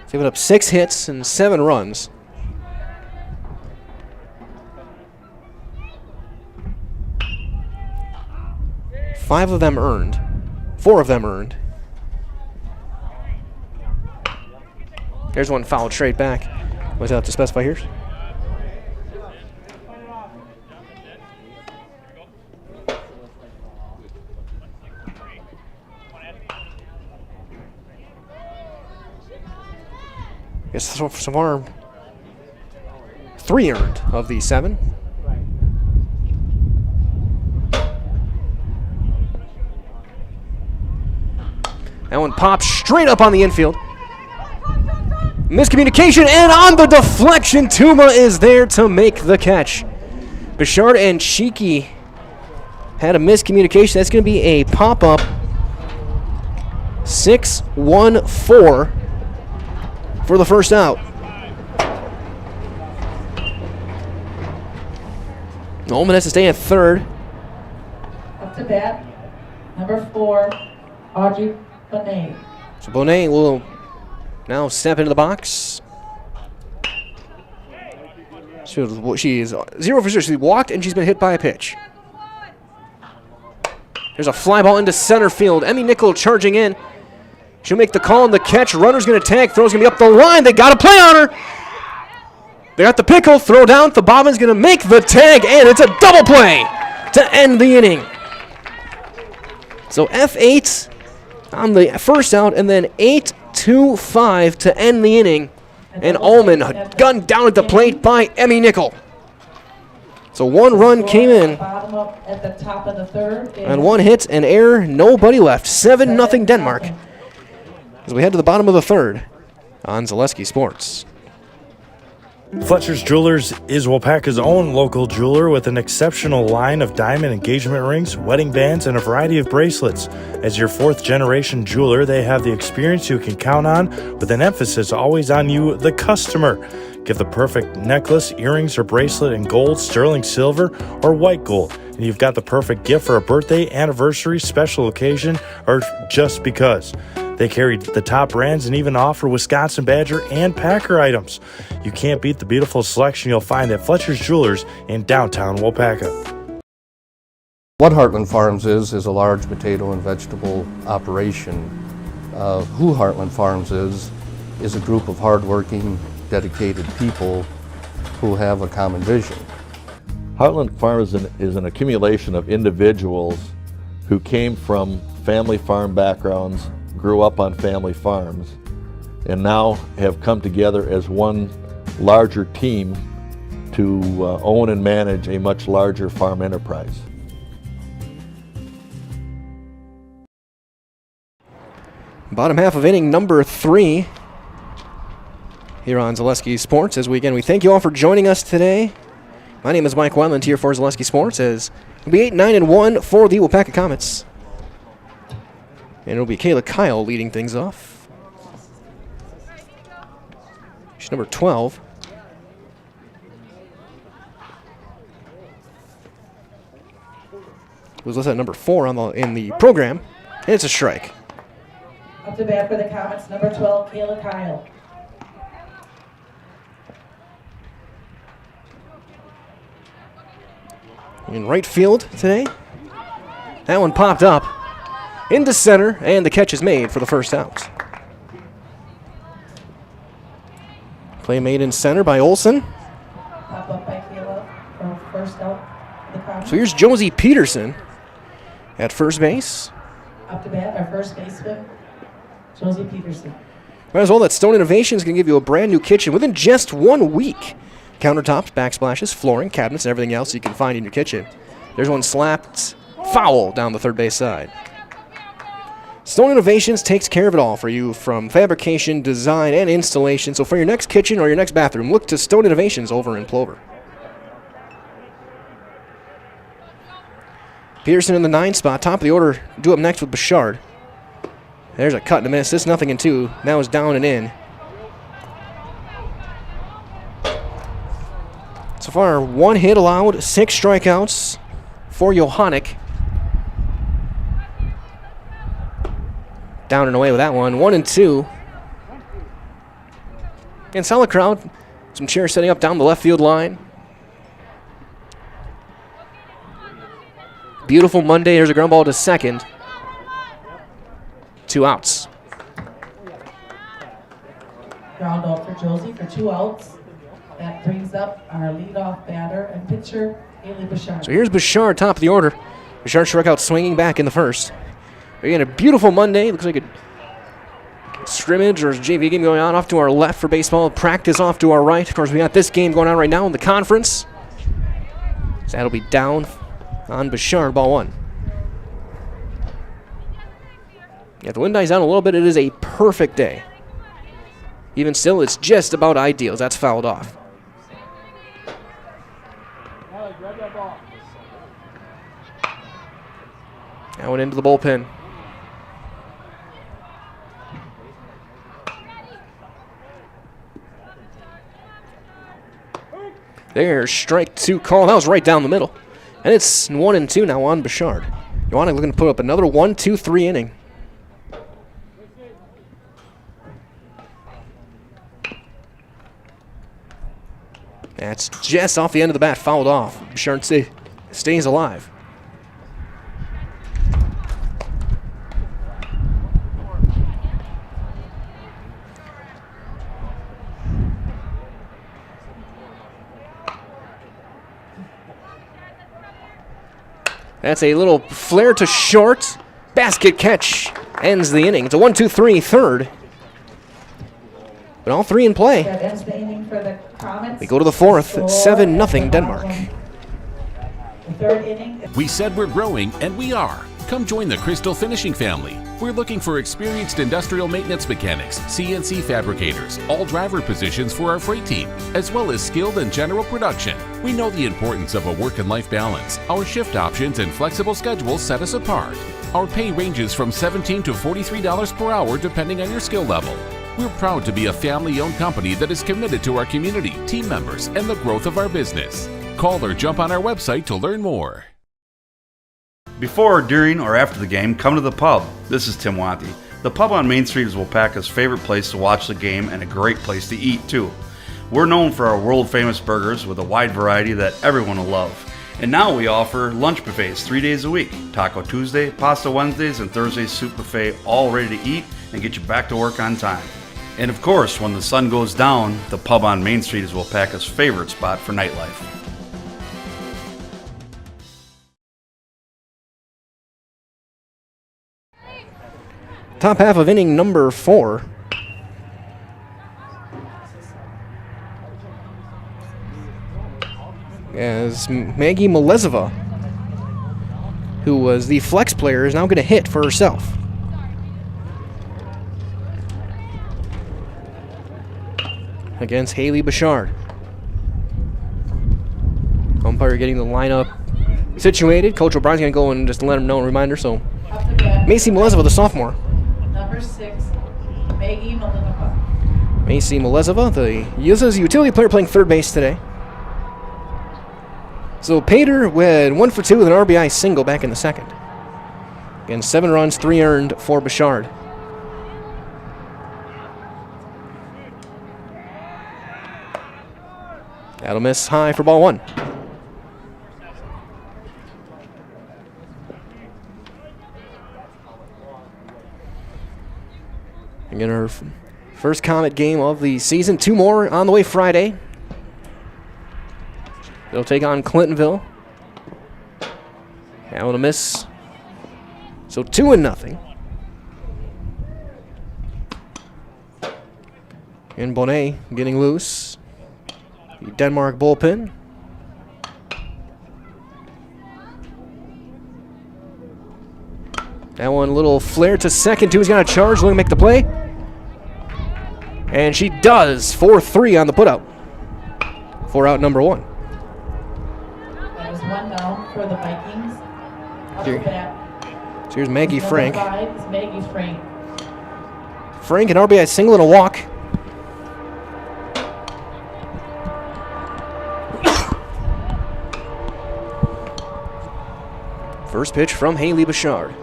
Giving up 6 hits and 7 runs. Five of them earned. 4 of them earned. There's one fouled straight back. What's that to specify here? Guess so far 3 earned of the 7. That one pops straight up on the infield. Miscommunication, and on the deflection, Tuma is there to make the catch. Bichard and Cheeky had a miscommunication. That's going to be a pop-up. 6-1-4 for the first out. Ullman has to stay at third.
Up to bat, number 4, Audrey Bonet.
So Bonet will now step into the box. She is 0 for 0. She walked and she's been hit by a pitch. There's a fly ball into center field. Emmy Nickel charging in. She'll make the call and the catch. Runner's going to tag. Throw's going to be up the line. They got a play on her. They got the pickle. Throw down. The Bobbin's going to make the tag, and it's a double play to end the inning. So F8 on the first out, and then 8-2-5 to end the inning. And Ullman gunned down at the plate by Emmy Nickel. So 1 run came in.
Bottom up at the top of the third.
And 1 hit, an error, nobody left. 7-0 Denmark. As we head to the bottom of the third on Zaleski Sports.
Fletcher's Jewelers is Waupaca's own local jeweler with an exceptional line of diamond engagement rings, wedding bands, and a variety of bracelets. As your 4th-generation jeweler, they have the experience you can count on, with an emphasis always on you, the customer. Get the perfect necklace, earrings, or bracelet in gold, sterling silver, or white gold. And you've got the perfect gift for a birthday, anniversary, special occasion, or just because. They carry the top brands and even offer Wisconsin Badger and Packer items. You can't beat the beautiful selection you'll find at Fletcher's Jewelers in downtown Waupaca.
What Heartland Farms is a large potato and vegetable operation. Who Heartland Farms is a group of hardworking, dedicated people who have a common vision.
Heartland Farms is an accumulation of individuals who came from family farm backgrounds, grew up on family farms, and now have come together as one larger team to own and manage a much larger farm enterprise.
Bottom half of inning number 3 here on Zaleski Sports. As we thank you all for joining us today. My name is Mike Wendland here for Zaleski Sports. As it'll be 8-9-1 for the Waupaca Comets. And it'll be Kayla Kyle leading things off. She's number 12. Was listed at number 4 in the program, and it's a strike.
Up to bat for the Comets, number 12, Kayla Kyle.
in right field today. That one popped up into center, and the catch is made for the first out. Play made in center by Olson.
Pop up by Caleb for first out of the Comets.
So here's Josie Peterson at first base.
Up to bat, our first baseman, Josie Peterson.
Might as well, that Stone Innovation is going to give you a brand new kitchen within just 1 week. Countertops, backsplashes, flooring, cabinets, and everything else you can find in your kitchen. There's one slapped foul down the third base side. Stone Innovations takes care of it all for you, from fabrication, design, and installation. So for your next kitchen or your next bathroom, look to Stone Innovations over in Plover. Peterson in the 9 spot, top of the order, due up next with Bouchard. There's a cut and a miss. This 0-2. Now is down and in. So far, 1 hit allowed, 6 strikeouts for Johannek. Down and away with that one. 1-2. And solid crowd. Some chairs setting up down the left field line. Beautiful Monday. There's a ground ball to second. 2 outs.
Ground out for Josie for 2 outs. That brings up our leadoff batter and pitcher, Haley Bouchard.
So here's Bouchard, top of the order. Bouchard struck out swinging back in the first. Again, a beautiful Monday. Looks like a scrimmage or a JV game going on off to our left for baseball. Practice off to our right. Of course, we got this game going on right now in the conference. So that'll be down on Bouchard, ball 1. Yeah, the wind dies down a little bit. It is a perfect day. Even still, it's just about ideal. That's fouled off. That went into the bullpen. There's strike 2 call. That was right down the middle. And it's 1-2 now on Bouchard. Johannek looking to put up another 1-2-3 inning. That's just off the end of the bat, fouled off. Bouchard stays alive. That's a little flare to short. Basket catch ends the inning. It's a 1-2-3 third. But all 3 in play.
That ends the inning for the Comets.
We go to the 4th, 7-0 Denmark.
The 3rd inning.
We said we're growing, and we are. Come join the Crystal Finishing family. We're looking for experienced industrial maintenance mechanics, CNC fabricators, all driver positions for our freight team, as well as skilled and general production. We know the importance of a work and life balance. Our shift options and flexible schedules set us apart. Our pay ranges from $17 to $43 per hour depending on your skill level. We're proud to be a family-owned company that is committed to our community, team members, and the growth of our business. Call or jump on our website to learn more.
Before, during, or after the game, come to the pub. This is Tim Watty. The pub on Main Street is Waupaca's favorite place to watch the game and a great place to eat, too. We're known for our world-famous burgers with a wide variety that everyone will love. And now we offer lunch buffets 3 days a week. Taco Tuesday, Pasta Wednesdays, and Thursday soup buffet, all ready to eat and get you back to work on time. And of course, when the sun goes down, the pub on Main Street is Waupaca's favorite spot for nightlife.
Top half of inning number 4. As Maggie Melezova, who was the flex player, is now going to hit for herself. Against Haley Bouchard. Umpire getting the lineup situated. Coach O'Brien's going to go and just let him know a reminder. So, Macy Melezova, the sophomore.
Number 6, Maggie Melezova.
Macy Melezova, the utility player playing third base today. So Pater went 1 for 2 with an RBI single back in the second. Again, 7 runs, 3 earned for Bouchard. That'll miss high for ball 1. We get our first Comet game of the season. 2 more on the way Friday. They'll take on Clintonville. That one a miss. So 2-0. And Bonnet getting loose. The Denmark bullpen. That one a little flare to second. Two is going to charge. Looking to make the play. And she does. 4-3 on the putout. For out number 1.
That was 1 down for the Vikings. Up
Here.
to bat.
So here's Maggie
Number
Frank.
5 is Maggie Frank.
Frank, an RBI single and a walk. First pitch from Haley Bouchard.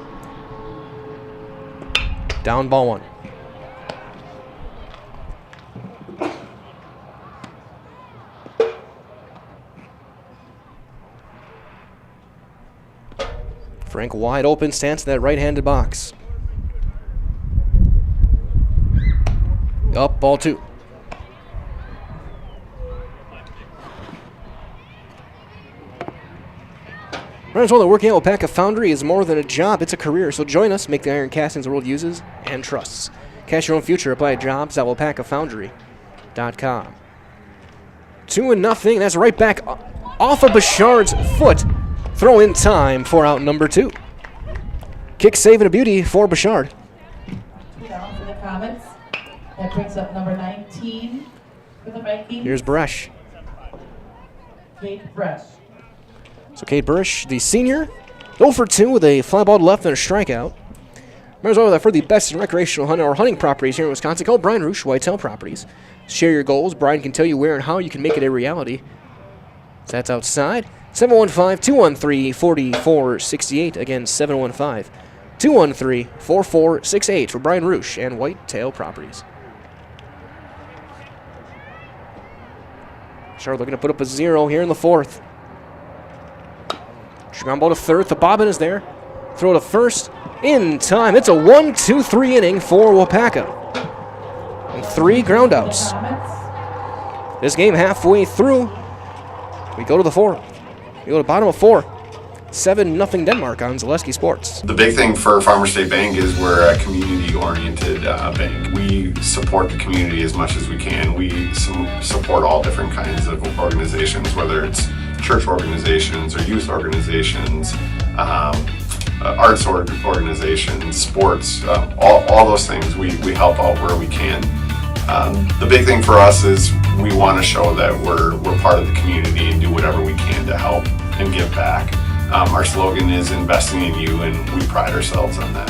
Down ball 1. Frank wide open, stands in that right-handed box. Up, ball 2. Might as well that working at Waupaca Foundry is more than a job, it's a career. So join us, make the iron castings the world uses and trusts. Cash your own future, apply at jobs at waupacafoundry.com. 2-0, that's right back off of Bouchard's foot. Throw in time for out number 2. Kick, save, and a beauty for Bouchard.
2 down for the Comets. That brings up number 19 for the Vikings.
Here's Bresh.
Kate Bresh.
So Kate Burrish, the senior, 0 for 2 with a fly ball to left and a strikeout. Remember as well that for the best in recreational hunting or hunting properties here in Wisconsin, call Brian Roosh, Whitetail Properties. Share your goals. Brian can tell you where and how you can make it a reality. So that's outside. 715-213-4468. Again, 715-213-4468 for Brian Roosh and Whitetail Properties. Charlotte looking to put up a 0 here in the 4th. Ground ball to third. The bobbin is there. Throw to first. In time. It's a 1-2-3 inning for Waupaca. And 3 ground outs. This game halfway through. We go to the 4th. We go to the bottom of 4. 7-0 Denmark on Zaleski Sports.
The big thing for Farmers State Bank is we're a community-oriented bank. We support the community as much as we can. We support all different kinds of organizations, whether it's church organizations or youth organizations, arts organizations, sports, all those things. We help out where we can. The big thing for us is we want to show that we're part of the community and do whatever we can to help and give back. Our slogan is investing in you, and we pride ourselves on that.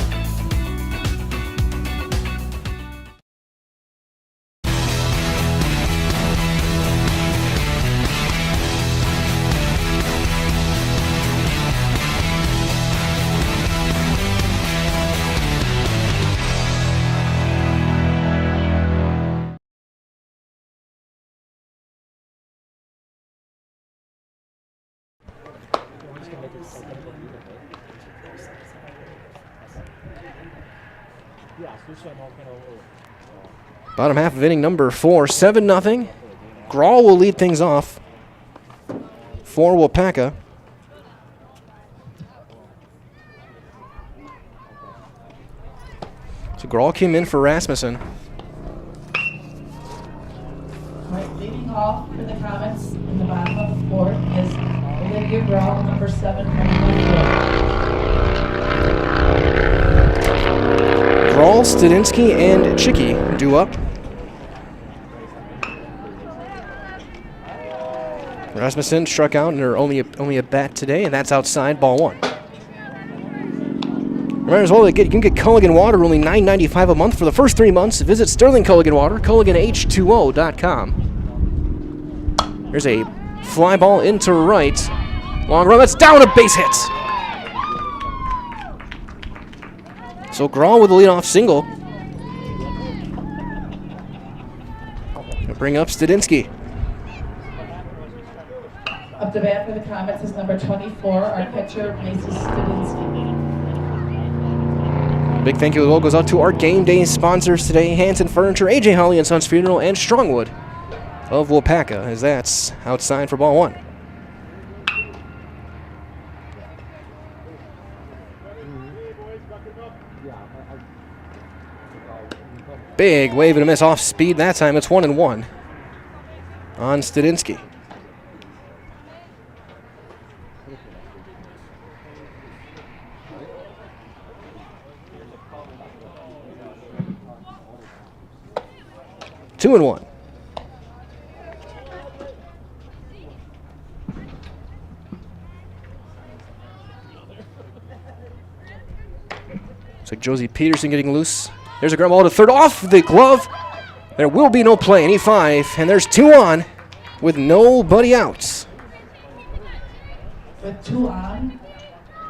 Bottom half of inning number 4, 7-0. Grawl will lead things off for Waupaca. So Grawl came in for Rasmussen.
Right, leading off for the Comets in the bottom of the 4th is Olivia Grawl, number 7 from
Grawl, Studinsky, and Chicky due up. Rasmussen struck out and they're only a bat today, and that's outside, ball 1. Remember as well, you can get Culligan Water only $9.95 a month for the first 3 months. Visit Sterling Culligan Water, CulliganH2O.com. There's a fly ball into right. Long run, that's down, a base hit. So Grawl with the leadoff single. Gonna bring up Studinsky.
Up to bat for the Comets is number 24, our catcher, Macy Studinsky.
A big thank you as well goes out to our game day sponsors today, Hanson Furniture, AJ Holly and Sons Funeral, and Strongwood of Waupaca, as that's outside for ball one. Big wave and a miss off speed. That time it's 1-1 on Stadinsky. Two and one. Looks like Josie Peterson getting loose. There's a ground ball to third off the glove. There will be no play in E5, and there's 2 on with nobody out.
With 2 on,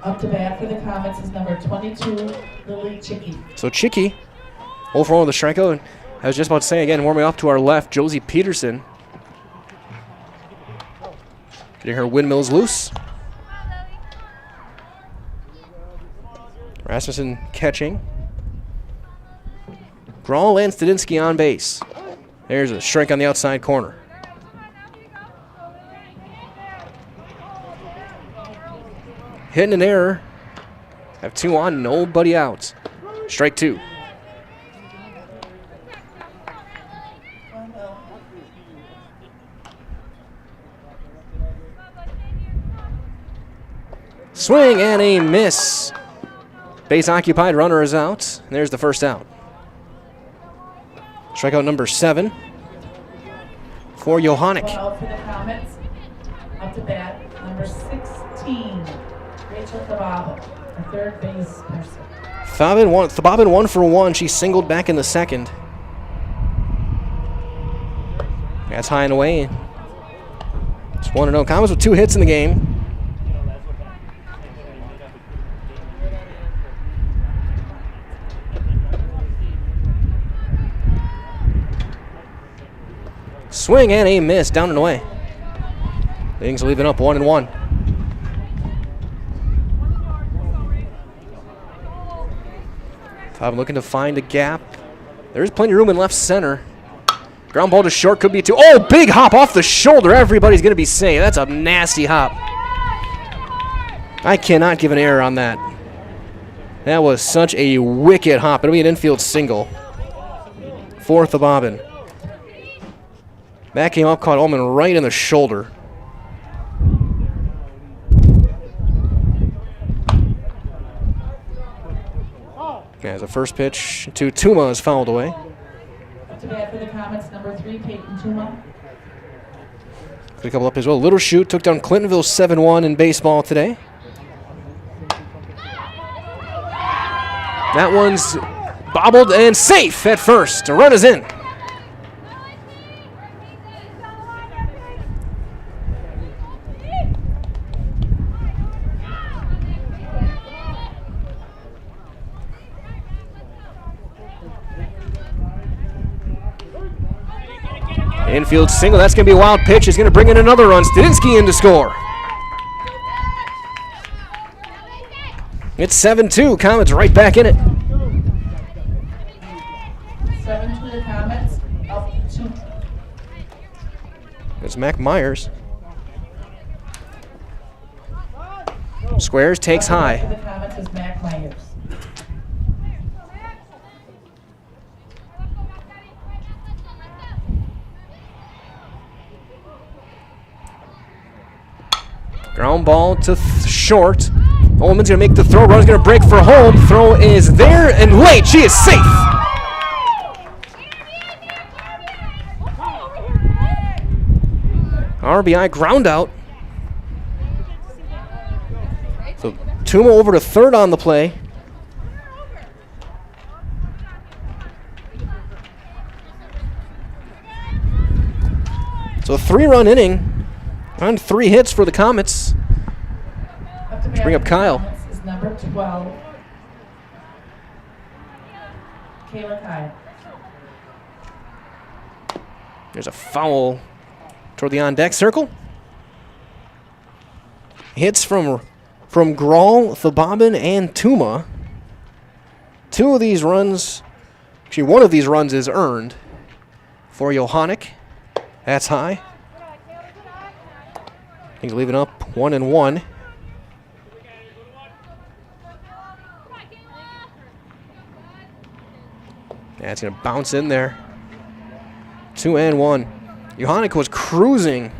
up to bat for the Comets is number 22, Lily Chicky.
So Chicky, overall with the strikeout. And I was just about to say again, warming up to our left, Josie Peterson. Getting her windmills loose. Rasmussen catching. Grawl and Stadinsky on base. There's a strike on the outside corner. Hitting an error. Have 2 on, nobody out. Strike 2. Swing and a miss. Base occupied, runner is out. And there's the first out. Strikeout number 7 for Johannik.
One out for the Comets. Up to bat, number 16, Rachel Thababa, a third base person.
Thababin 1 for 1. She singled back in the second. That's high and away. It's 1-0. Comets with 2 hits in the game. Swing and a miss, down and away. Things leaving up 1-1. Fab looking to find a gap. There's plenty of room in left center. Ground ball to short, could be a 2. Oh, big hop off the shoulder. Everybody's going to be safe. That's a nasty hop. I cannot give an error on that. That was such a wicked hop. It'll be an infield single for Thababin. That came up, caught Ullman right in the shoulder. As the first pitch to Tuma is fouled away.
Up to bat for the Comets, number 3, Peyton Tuma.
A couple up as well. Little Shoot took down Clintonville 7-1 in baseball today. That one's bobbled and safe at first. A run is in. Infield single. That's going to be a wild pitch. It's going to bring in another run. Stadinsky in to score. It's 7-2. Comets right back in it.
7-2 the Comets. Up 2.
There's Mac Myers. Squares, takes high.
For the Comets is Mac Myers.
Ground ball to short. Ullman's going to make the throw. Run's going to break for home. Throw is there and late. She is safe. RBI ground out. So Tuma over to third on the play. So a 3-run inning on 3 hits for the Comets. Let's bring up Kyle.
Is number 12, Kayla Kyle.
There's a foul toward the on-deck circle. Hits from Grawl, Thababin, and Tuma. Two of these runs, actually one of these runs is earned for Johannik. That's high. He's leaving up 1-1. That's going to bounce in there. 2-1. Johannik was cruising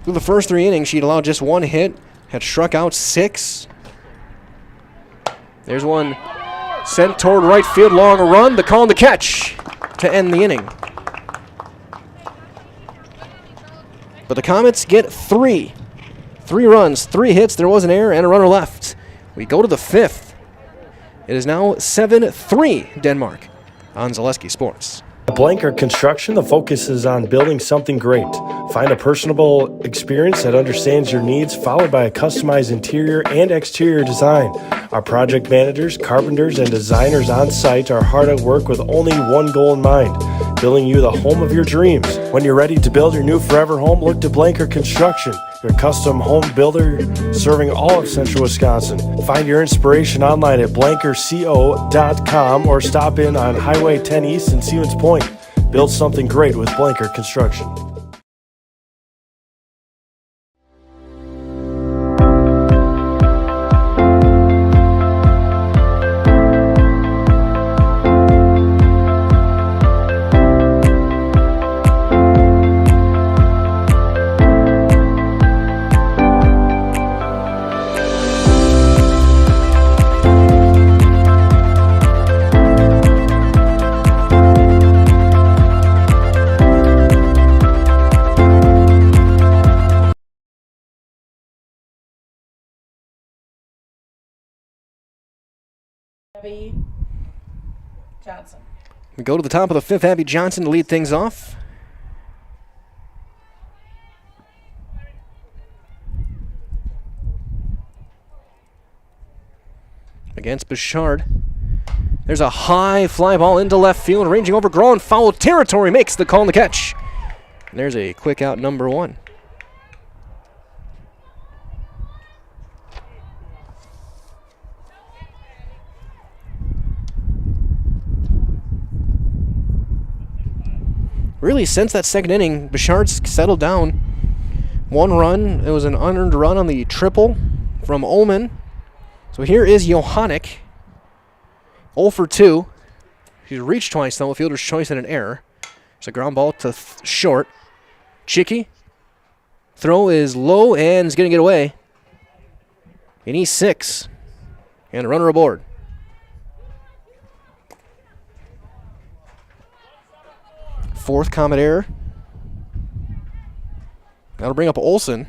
through the first 3 innings. She'd allowed just 1 hit, had struck out 6. There's one sent toward right field, long run. The call and the catch to end the inning. But the Comets get 3. 3 runs, 3 hits. There was an error and a runner left. We go to the 5th. It is now 7-3 Denmark on Zaleski Sports.
At Blanker Construction, the focus is on building something great. Find a personable experience that understands your needs, followed by a customized interior and exterior design. Our project managers, carpenters, and designers on site are hard at work with only one goal in mind: building you the home of your dreams. When you're ready to build your new forever home, look to Blanker Construction, your custom home builder serving all of central Wisconsin. Find your inspiration online at blankerco.com or stop in on Highway 10 East in Stevens Point. Build something great with Blanker Construction.
Abby Johnson.
We go to the top of the 5th. Abby Johnson to lead things off. Against Bouchard. There's a high fly ball into left field, ranging over grown foul territory, makes the call and the catch. And there's a quick out, number 1. Really, since that second inning, Bouchard's settled down. 1 run. It was an unearned run on the triple from Ullman. So here is Johannik. 0 for 2. She's reached twice, though. A fielder's choice and an error. There's a ground ball to short. Chicky. Throw is low and is going to get away. He needs 6. And a runner aboard. Fourth Comet error. That'll bring up Olsen.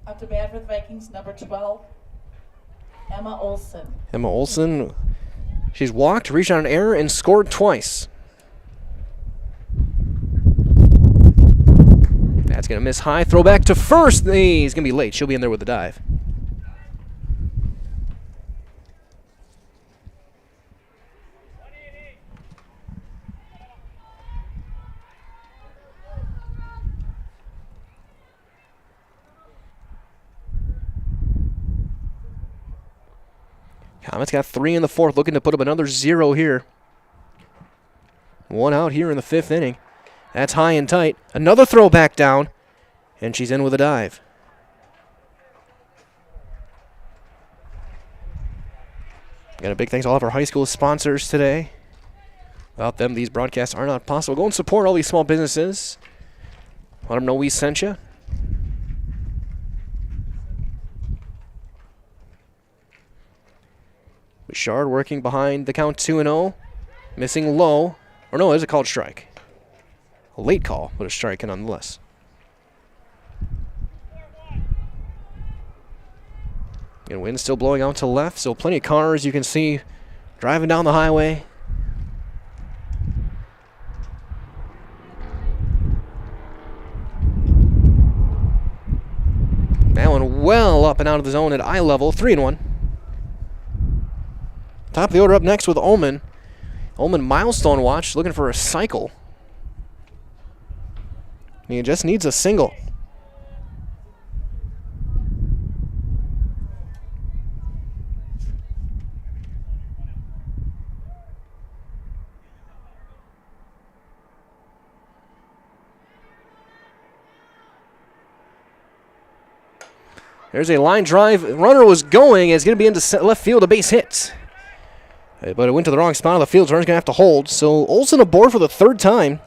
Up to bat for the Vikings, number 12, Emma Olsen.
Emma Olsen, she's walked, reached on an error, and scored twice. That's going to miss high. Throw back to first. He's going to be late. She'll be in there with the dive. Comets got 3 in the 4th, looking to put up another 0 here. 1 out here in the 5th inning. That's high and tight. Another throw back down, and she's in with a dive. Got a big thanks to all of our high school sponsors today. Without them, these broadcasts are not possible. Go and support all these small businesses. Let them know we sent you. Bouchard working behind the count 2-0. Missing low. Or no, it was a called strike. A late call, but a strike nonetheless. And wind still blowing out to left, so plenty of cars you can see driving down the highway. That one well up and out of the zone at eye level, 3-1. Top of the order up next with Ullman. Ullman milestone watch, looking for a cycle. He just needs a single. There's a line drive. Runner was going. It's going to be into left field, a base hit. But it went to the wrong spot of the field. Runner's going to have to hold. So Olsen aboard for the third time.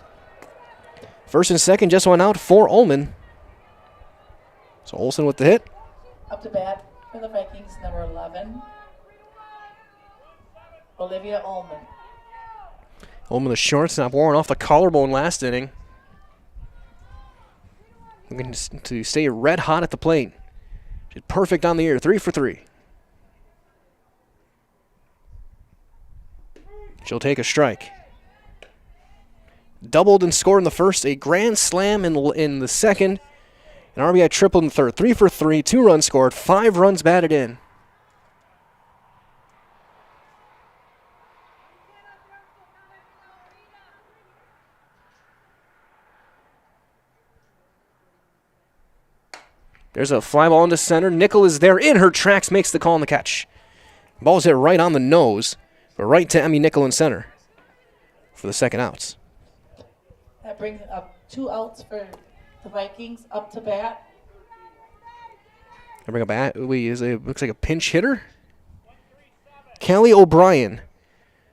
First and second just went out for Ullman. So Olsen with the hit.
Up to bat for the Vikings, number 11, Olivia Ullman.
Ullman, the shortstop, worn off the collarbone last inning. Looking to stay red hot at the plate. She's perfect on the year, 3 for 3. She'll take a strike. Doubled and scored in the first, a grand slam in the second, an RBI triple in the third. 3 for 3, 2 runs scored, 5 runs batted in. There's a fly ball into center. Nickel is there in her tracks, makes the call on the catch. Ball's hit right on the nose, but right to Emmy Nickel in center for the second outs.
That brings up 2 outs for the Vikings. Up to bat,
I bring a bat. Looks like a pinch hitter. Callie O'Brien.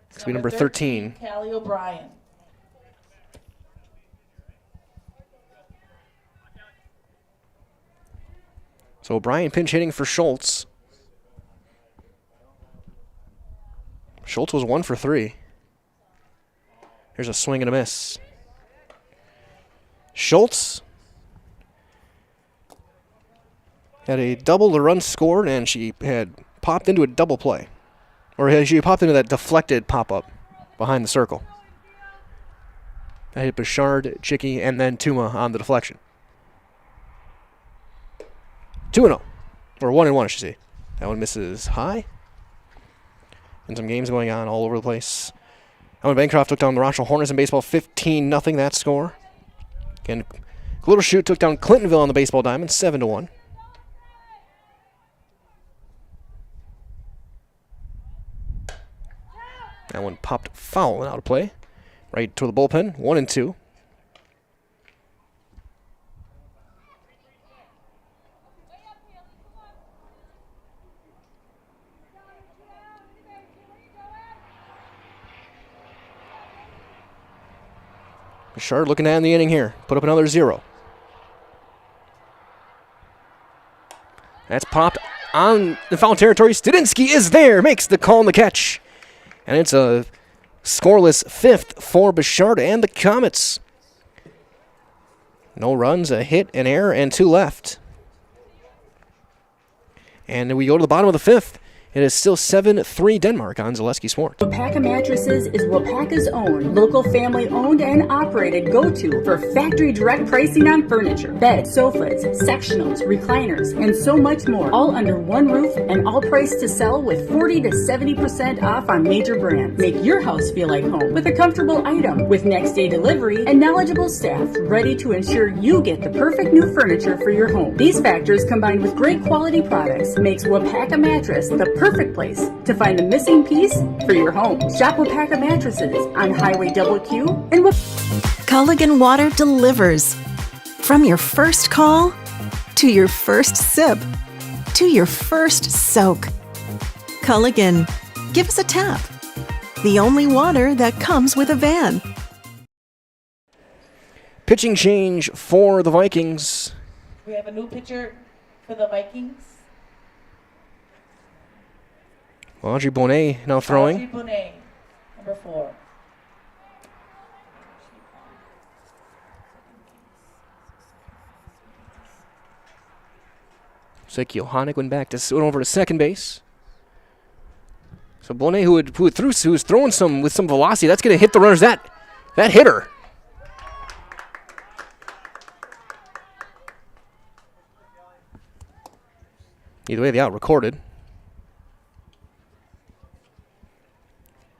It's number 13.
Callie O'Brien.
So O'Brien pinch hitting for Schultz. Schultz was 1 for 3. Here's a swing and a miss. Schultz had a double, the run scored, and she had popped into a double play. Or she popped into that deflected pop-up behind the circle. That hit Bouchard, Chicky, and then Tuma on the deflection. 2-0. Or 1-1, I should say. That one misses high. And some games going on all over the place. Ellen Bancroft took down the Rochelle Hornets in baseball 15-0, that score. Again, Little Chute took down Clintonville on the baseball diamond 7-1. That one popped foul and out of play. Right to the bullpen, 1-2. Bouchard looking to end the inning here. Put up another 0. That's popped on the foul territory. Studinsky is there. Makes the call on the catch. And it's a scoreless 5th for Bouchard and the Comets. No runs, a hit, an error, and 2 left. And we go to the bottom of the 5th. It is still 7-3 Denmark on Zaleski Sports.
Waupaca Mattresses is Waupaca's own, local family-owned and operated go-to for factory direct pricing on furniture, beds, sofas, sectionals, recliners, and so much more, all under one roof and all priced to sell with 40 to 70% off on major brands. Make your house feel like home with a comfortable item with next-day delivery and knowledgeable staff ready to ensure you get the perfect new furniture for your home. These factors combined with great quality products makes Waupaca Mattress the perfect place to find the missing piece for your home. Shop Waupaca Mattresses on Highway Q and
Culligan Water delivers. From your first call to your first sip to your first soak. Culligan, give us a tap. The only water that comes with a van.
Pitching change for the Vikings.
We have a new pitcher for the Vikings.
Audrey Bonet now throwing.
Audrey Bonet, number 4.
Looks like Johannik went over to second base. So Bonet, who was throwing some with some velocity, that's going to hit the runners. That hit her. Either way, the out recorded.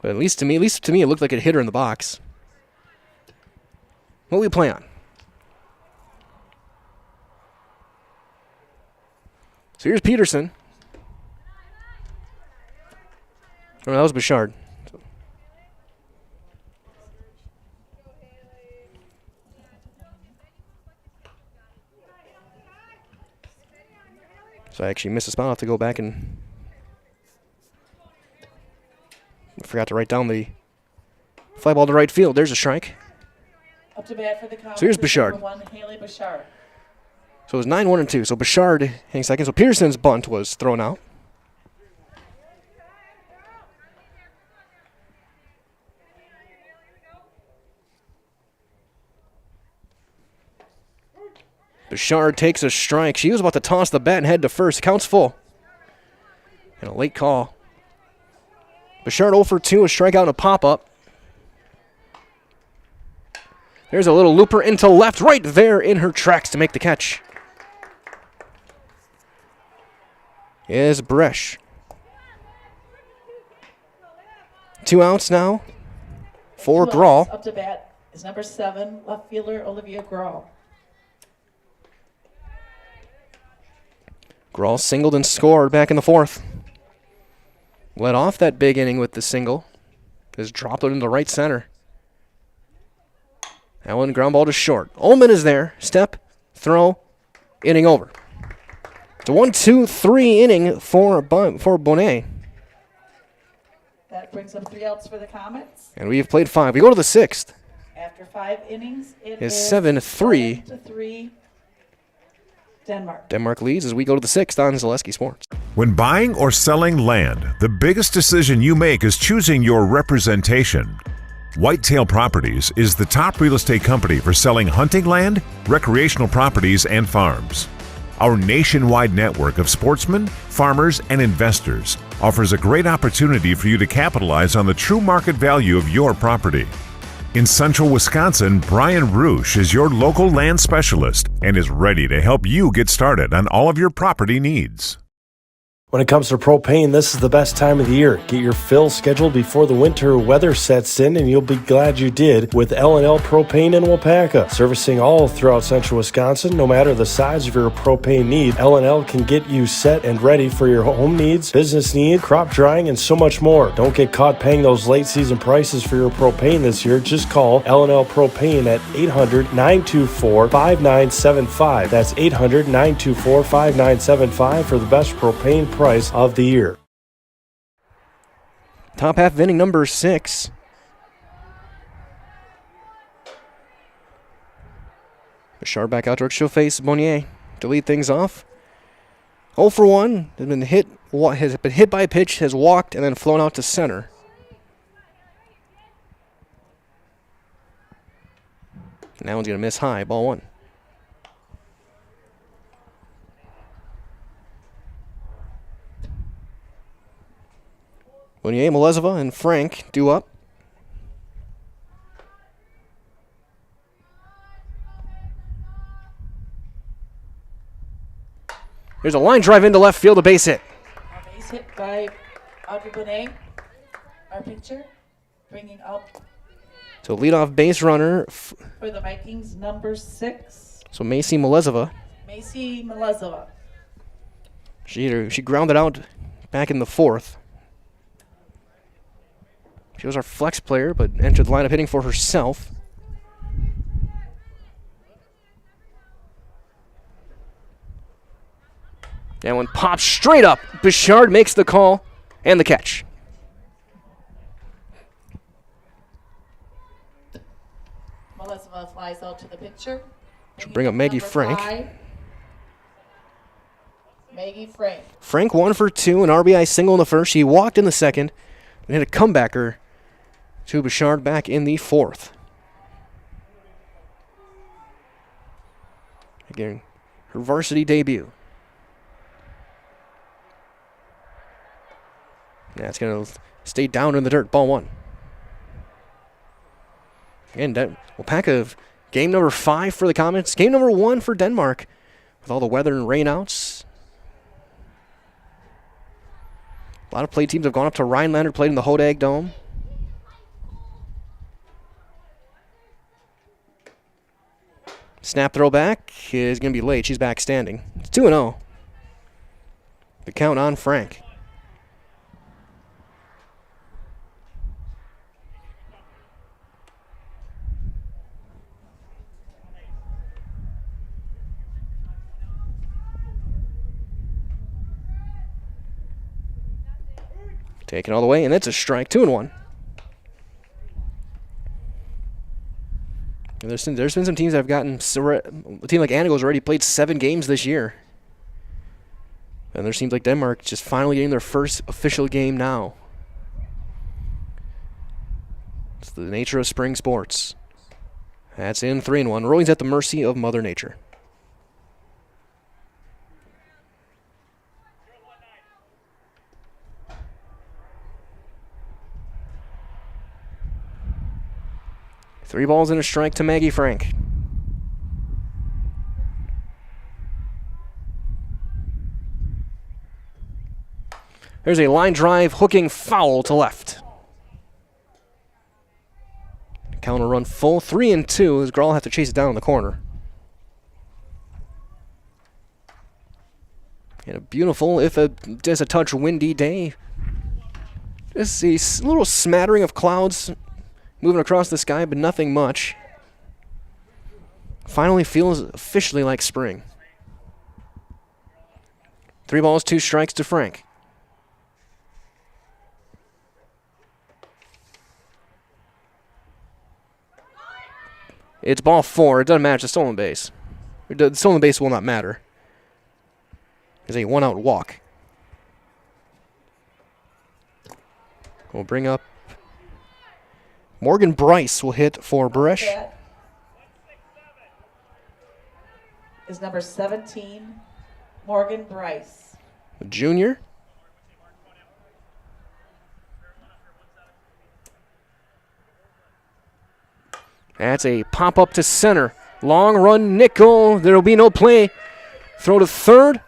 But at least to me, it looked like it hit her in the box. What will we play on? So here's Peterson. Oh, that was Bouchard. So So I actually missed a spot. I'll have to go back and... I forgot to write down the fly ball to right field. There's a strike.
Up to bat for the Comets.
So here's
is
Bouchard.
number 1, Haley Bouchard.
So it was 9-1 and 2. So Bouchard hitting second. So Pearson's bunt was thrown out. Bouchard takes a strike. She was about to toss the bat and head to first. Counts full. And a late call. Bouchard 0 for 2, a strikeout and a pop-up. There's a little looper into left, right there in her tracks to make the catch. Is Bresh. 2 outs now for
2
Grawl.
outs. Up to bat is number 7, left fielder Olivia Grawl.
Grawl singled and scored back in the 4th. Led off that big inning with the single. Has dropped it into right center. That one ground ball to short. Ullman is there. Step, throw, inning over. It's a 1-2-3 inning for Bonet.
That brings up 3 outs for the Comets.
And we have played 5. We go to the 6th.
After 5 innings, it
Is
is
7-3.
7-3 Denmark.
Denmark leads as we go to the 6th on Zaleski Sports.
When buying or selling land, the biggest decision you make is choosing your representation. Whitetail Properties is the top real estate company for selling hunting land, recreational properties, and farms. Our nationwide network of sportsmen, farmers, and investors offers a great opportunity for you to capitalize on the true market value of your property. In central Wisconsin, Brian Roosh is your local land specialist and is ready to help you get started on all of your property needs.
When it comes to propane, this is the best time of the year. Get your fill scheduled before the winter weather sets in, and you'll be glad you did with L&L Propane in Waupaca. Servicing all throughout central Wisconsin, no matter the size of your propane need, L&L can get you set and ready for your home needs, business needs, crop drying, and so much more. Don't get caught paying those late season prices for your propane this year. Just call L&L Propane at 800-924-5975. That's 800-924-5975 for the best propane price of the year.
Top half of inning number 6. Bouchard back out to she'll face Bonnier to lead things off. 0 for 1 has been hit by a pitch, has walked, and then flown out to center. And that one's going to miss high, ball 1. Bonnier, Melezova, and Frank due up. There's a line drive into left field, a base hit.
A base hit by Audrey Bonet, our pitcher, bringing up
So leadoff base runner.
for the Vikings, number 6,
So Macy Melezova.
Macy Melezova.
She grounded out back in the 4th. She was our flex player, but entered the lineup hitting for herself. That one pops straight up. Bouchard makes the call and the catch.
Melezova flies out to the pitcher.
She'll bring up Maggie
Number
Frank.
5, Maggie Frank.
Frank 1 for 2, an RBI single in the 1st. She walked in the 2nd and hit a comebacker to Bouchard back in the 4th. Again, her varsity debut. Yeah, it's going to stay down in the dirt. Ball 1. Again, Waupaca, game number 5 for the Comets. Game number 1 for Denmark with all the weather and rainouts. A lot of play teams have gone up to Rhinelander, played in the Hodag Dome. Snap throw back is going to be late. She's back standing. It's 2-0. The count on Frank. Taken all the way, and that's a strike. 2-1. And there's been some teams that have gotten. A team like Anago's already played 7 games this year. And there seems like Denmark just finally getting their first official game now. It's the nature of spring sports. That's in 3-1. Rowing's at the mercy of Mother Nature. Three balls and a strike to Maggie Frank. There's a line drive, hooking foul to left. Counter run full, 3-2 as Grawl will have to chase it down in the corner. And a beautiful, if just a touch windy day. Just a little smattering of clouds moving across the sky, but nothing much. Finally feels officially like spring. 3 balls, 2 strikes to Frank. It's ball 4. It doesn't match the stolen base. The stolen base will not matter. It's a 1-out walk. We'll bring up Morgan Bryce will hit for Baresh.
Is number 17, Morgan Bryce.
A junior. That's a pop-up to center. Long run nickel. There will be no play. Throw to third.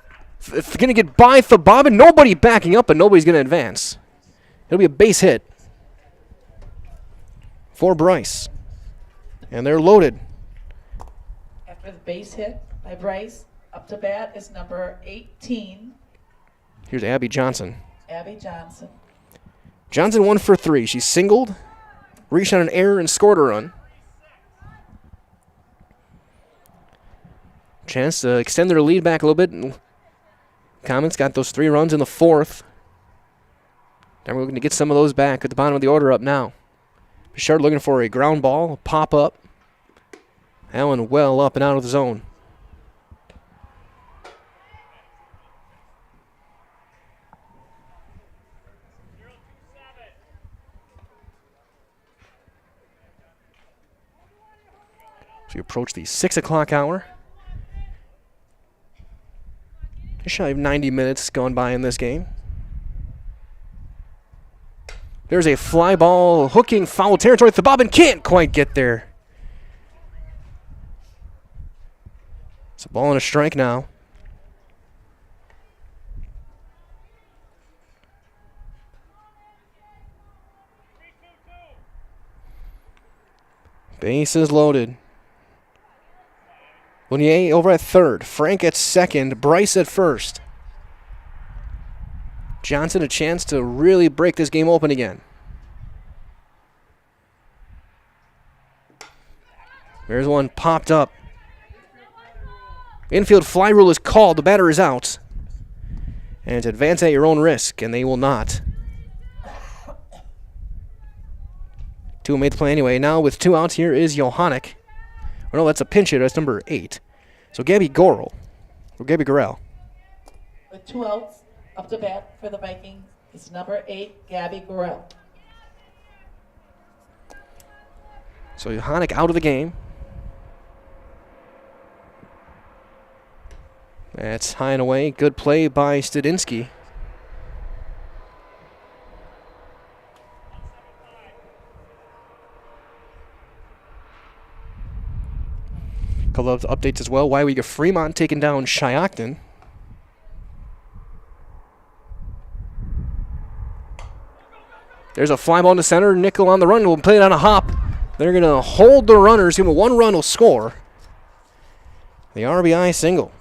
It's going to get by Thababin. Nobody backing up, but nobody's going to advance. It'll be a base hit for Bryce. And they're loaded.
After the base hit by Bryce, up to bat is number 18,
Here's Abby Johnson.
Abby Johnson.
Johnson 1 for 3. She singled, reached on an error, and scored a run. Chance to extend their lead back a little bit. Comets got those 3 runs in the 4th. Now we're looking to get some of those back at the bottom of the order up now. Bouchard looking for a ground ball, a pop-up. Allen well up and out of the zone. So we approach the 6 o'clock hour. Just shy of 90 minutes gone by in this game. There's a fly ball, hooking foul territory. Thababin can't quite get there. It's a ball and a strike now. Bases loaded. WIAA over at third. Frank at second. Bryce at first. Johnson a chance to really break this game open again. There's one popped up. Infield fly rule is called. The batter is out. And it's advance at your own risk, and they will not. 2 made the play anyway. Now with 2 outs, here is Johannek. Oh no, that's a pinch hitter. That's number 8. So Gabby Gorel. Or Gabby Gorel.
With 2 outs, up to bat for the Vikings is number 8, Gabby Gorel.
So Johannek out of the game. That's high and away. Good play by Studinsky. Couple of updates as well. WIAA Fremont taking down Shiocton. There's a fly ball to center. Nickel on the run. Will play it on a hop. They're going to hold the runners. Even 1 run will score. The RBI single.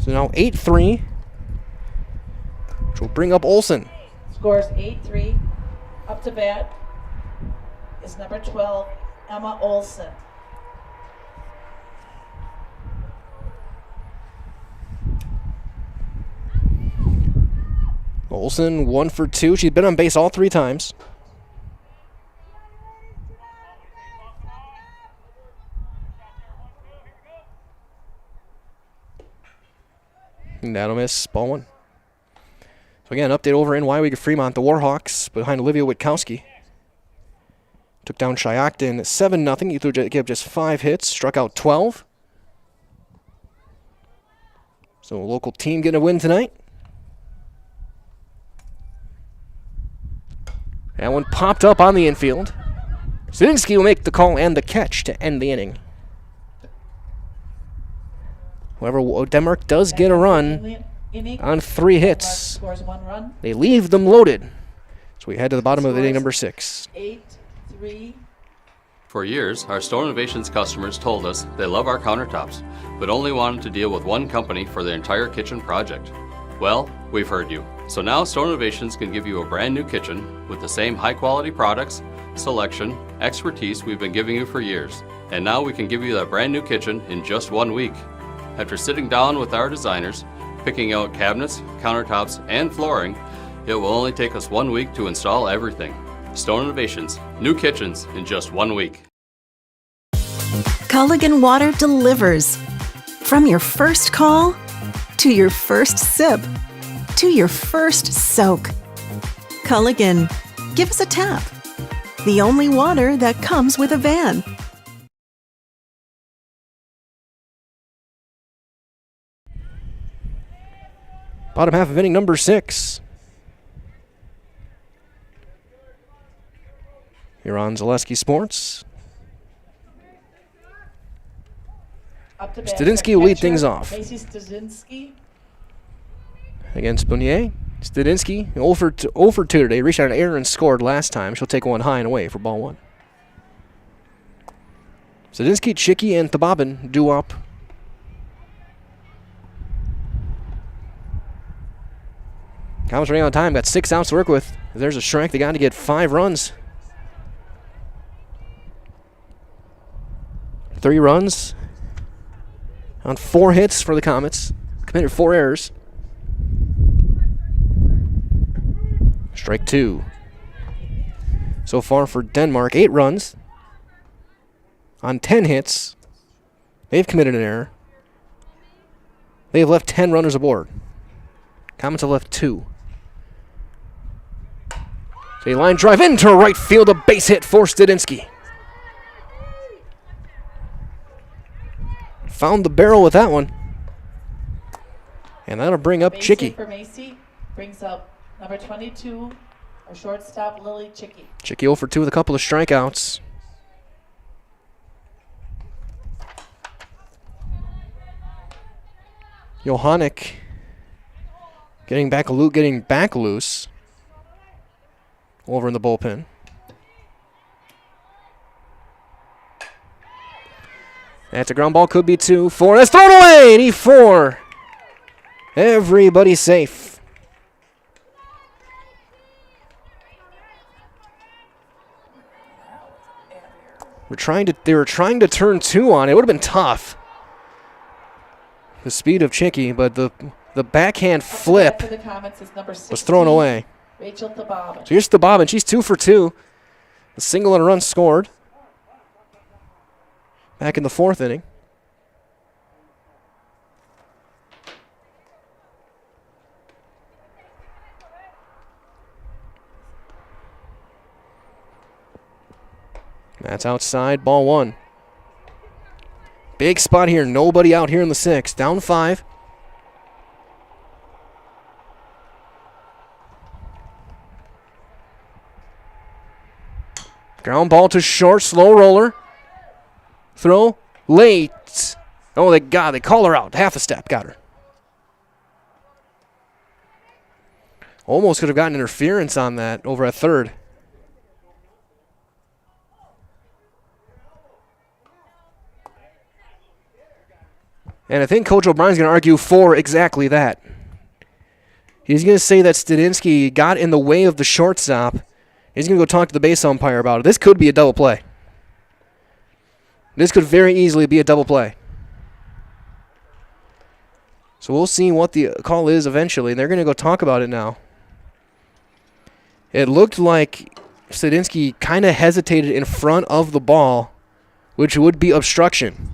So now 8-3, which will bring up Olsen.
Scores 8-3. Up to bat is number 12, Emma Olsen.
Olsen 1 for 2. She's been on base all 3 times. And that'll miss. Ball 1. So again, update over in Waupaca Fremont. The Warhawks behind Olivia Witkowski took down Shyocton 7-0. He gave just 5 hits, struck out 12. So a local team getting a win tonight. That one popped up on the infield. Zielinski will make the call and the catch to end the inning. However, Denmark does get a run on 3 hits. They leave them loaded. So we head to the bottom of inning number 6.
8-3.
For years, our Store Innovations customers told us they love our countertops, but only wanted to deal with one company for their entire kitchen project. Well, we've heard you. So now Store Innovations can give you a brand new kitchen with the same high quality products, selection, expertise we've been giving you for years. And now we can give you that brand new kitchen in just 1 week. After sitting down with our designers, picking out cabinets, countertops, and flooring, it will only take us 1 week to install everything. Stone Innovations, new kitchens in just 1 week.
Culligan Water delivers. From your first call, to your first sip, to your first soak. Culligan, give us a tap. The only water that comes with a van.
Bottom half of inning number 6. Here on Zaleski Sports. Studinsky will lead things off.
Macy Studinsky.
Against Bonier. Studinsky 0 for 2 today. Reached out an error and scored last time. She'll take one high and away for ball 1. Studinsky, Chicky, and Tababin due up. Comets running out of time. Got 6 outs to work with. There's a strike. They got to get 5 runs. 3 runs on 4 hits for the Comets. Committed 4 errors. Strike 2. So far for Denmark, 8 runs on 10 hits. They've committed an error. They have left 10 runners aboard. Comets have left 2. So a line drive into right field, a base hit for Studinsky. Found the barrel with that one. And that'll bring up
Base
Chicky.
hit for Macy brings up number 22, our shortstop, Lily Chicky.
Chicky 0 for 2 with a couple of strikeouts. Johannek getting back loose over in the bullpen. That's a ground ball, could be 2, 4. That's thrown away, and E4. Everybody's safe. They were trying to turn 2 on. It would have been tough. The speed of Chicky, but the backhand flip
For the Comets is number 16,
was thrown away.
Rachel Tababin.
So here's Tababin. She's 2 for 2. A single and a run scored. Back in the 4th inning. That's outside, ball 1. Big spot here, nobody out here in the 6th. Down 5. Ground ball to short, slow roller. Throw, late. Oh, they call her out. Half a step, got her. Almost could have gotten interference on that over at third. And I think Coach O'Brien's going to argue for exactly that. He's going to say that Studinsky got in the way of the shortstop. He's going to go talk to the base umpire about it. This could be a double play. This could very easily be a double play. So we'll see what the call is eventually. They're going to go talk about it now. It looked like Sadinsky kind of hesitated in front of the ball, which would be obstruction.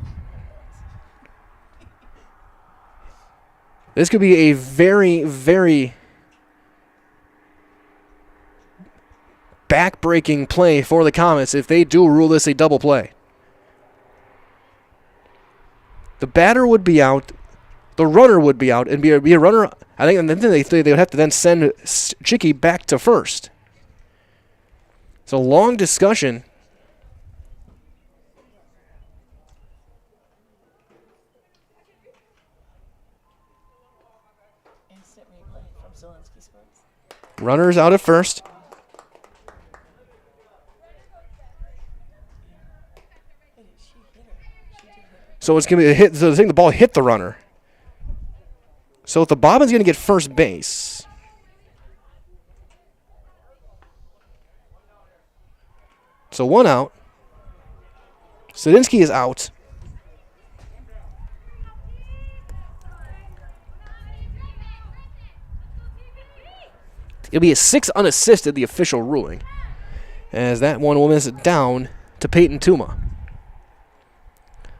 This could be a very, very back-breaking play for the Comets if they do rule this a double play. The batter would be out. The runner would be out and be a runner. I think, and then they would have to then send Chicky back to first. It's a long discussion. Runners out at first. So it's going to be a hit. So the ball hit the runner. So the Bobbin's going to get first base. So one out. Sadinsky is out. It'll be a 6 unassisted, the official ruling, as that one will miss it down to Peyton Tuma.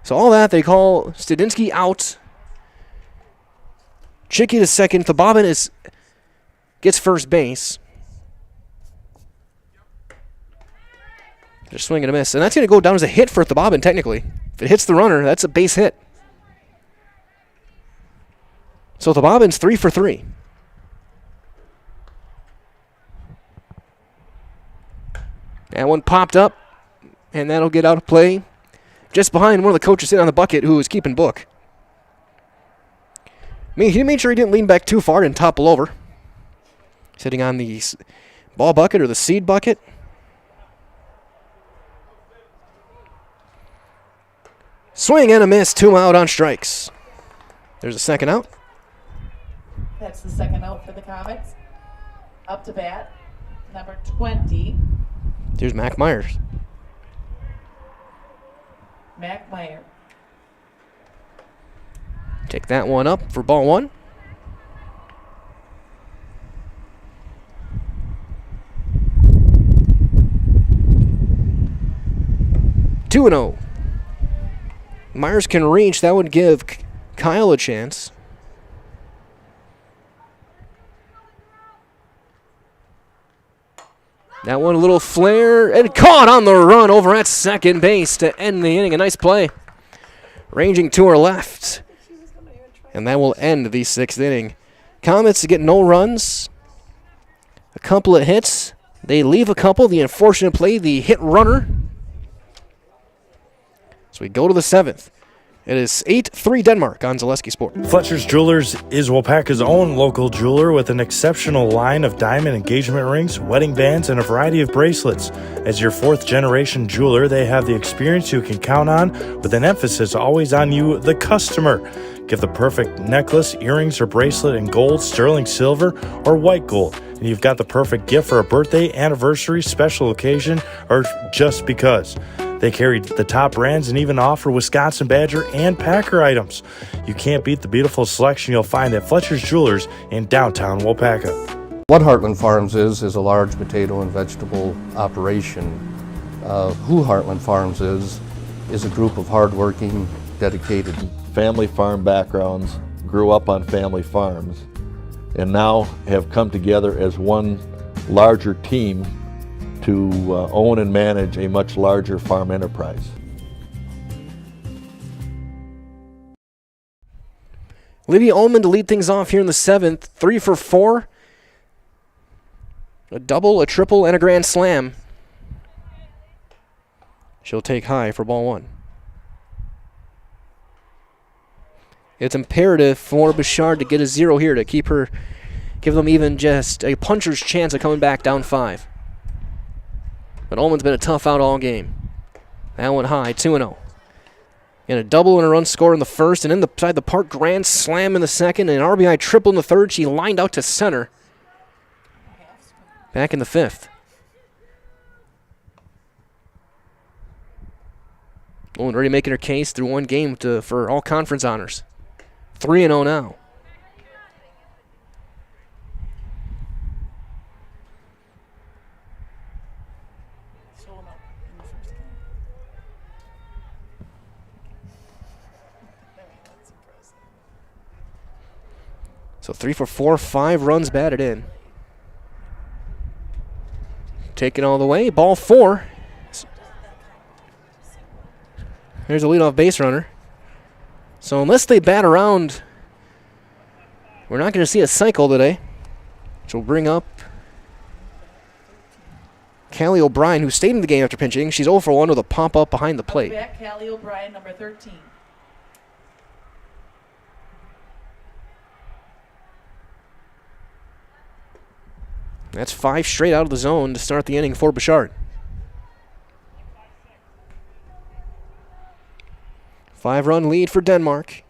So all that, they call Stadinsky out. Chicky to second. The Bobbin gets first base. Just swing and a miss. And that's going to go down as a hit for the Bobbin, technically. If it hits the runner, that's a base hit. So the Bobbin's 3 for 3. That one popped up, and that'll get out of play. Just behind one of the coaches sitting on the bucket who was keeping book. He made sure he didn't lean back too far and topple over. Sitting on the ball bucket or the seed bucket. Swing and a miss, 2 out on strikes. There's a second out.
That's the second out for the Comets. Up to bat, number 20.
Here's Mac Myers.
Mac Meyer.
Take that one up for ball 1. Two and 0. Myers can reach. That would give Kyle a chance. That one a little flare and caught on the run over at second base to end the inning. A nice play. Ranging to her left. And that will end the 6th inning. Comets get no runs. A couple of hits. They leave a couple. The unfortunate play, the hit runner. So we go to the 7th. It is 8-3 Denmark on Zaleski Sport.
Fletcher's Jewelers is Waupaca's own local jeweler with an exceptional line of diamond engagement rings, wedding bands, and a variety of bracelets. As your 4th-generation jeweler, they have the experience you can count on, with an emphasis always on you, the customer. Give the perfect necklace, earrings, or bracelet in gold, sterling silver, or white gold, and you've got the perfect gift for a birthday, anniversary, special occasion, or just because. They carry the top brands and even offer Wisconsin Badger and Packer items. You can't beat the beautiful selection you'll find at Fletcher's Jewelers in downtown Waupaca.
What Heartland Farms is a large potato and vegetable operation. Who Heartland Farms is a group of hardworking, dedicated
family farm backgrounds, grew up on family farms, and now have come together as one larger team to own and manage a much larger farm enterprise.
Libby Ullman to lead things off here in the 7th. 3 for 4. A double, a triple, and a grand slam. She'll take high for ball 1. It's imperative for Bouchard to get a 0 here to give them even just a puncher's chance of coming back down 5. But Ullman's been a tough out all game. That one high, 2-0. And a double and a run score in the first, and inside the park, grand slam in the second, and an RBI triple in the third. She lined out to center. Back in the 5th. Ullman already making her case through one game for all conference honors. 3-0 now. So 3 for 4, 5 runs batted in. Taken all the way, ball 4. There's a leadoff base runner. So unless they bat around, we're not going to see a cycle today, which will bring up Callie O'Brien, who stayed in the game after pinching. She's 0 for 1 with a pop-up behind the plate.
Back, Callie O'Brien, number 13.
That's 5 straight out of the zone to start the inning for Bouchard. 5-run lead for Denmark.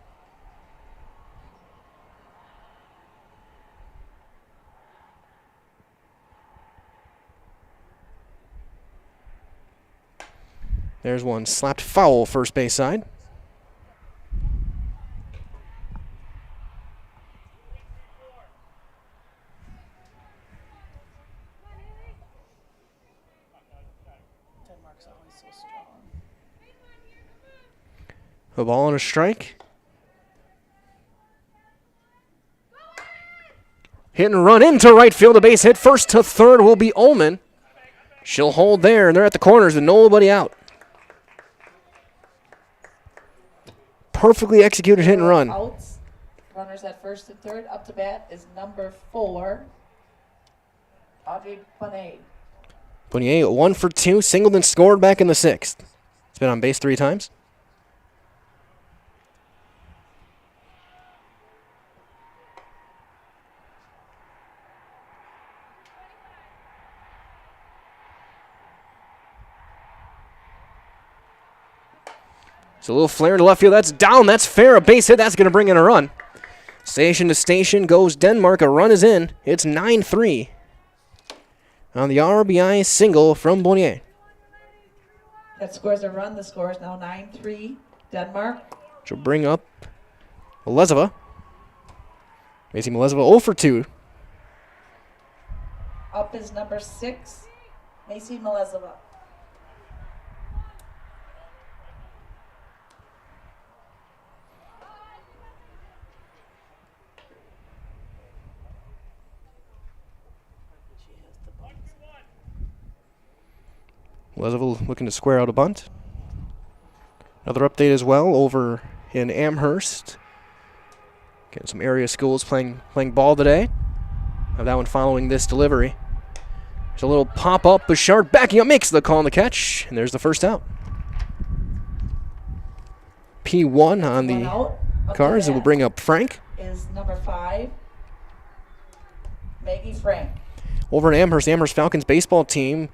There's one slapped foul first base side.
Denmark's always so strong.
A ball and a strike. Hit and run into right field. A base hit. First to third will be Ullman. She'll hold there, and they're at the corners with nobody out. Perfectly executed hit and run.
Outs. Runners at first and third. Up to bat is number 4, Audrey Bonet.
Bonnier 1 for 2, singled and scored back in the 6th. It's been on base 3 times. It's a little flare to left field. That's down. That's fair. A base hit. That's going to bring in a run. Station to station goes Denmark. A run is in. It's 9-3 on the RBI single from Bonnier.
That scores a run. The score is now 9-3 Denmark.
Which will bring up Melezova. Macy Melezova 0 for 2.
Up is number 6, Macy Melezova.
Melezova looking to square out a bunt. Another update as well over in Amherst. Getting some area schools playing ball today. Have that one following this delivery. There's a little pop-up. Bouchard backing up, makes the call on the catch, and there's the first out. P1 on the cars. It will bring up Frank.
Is number 5, Maggie Frank.
Over in Amherst, Amherst Falcons baseball team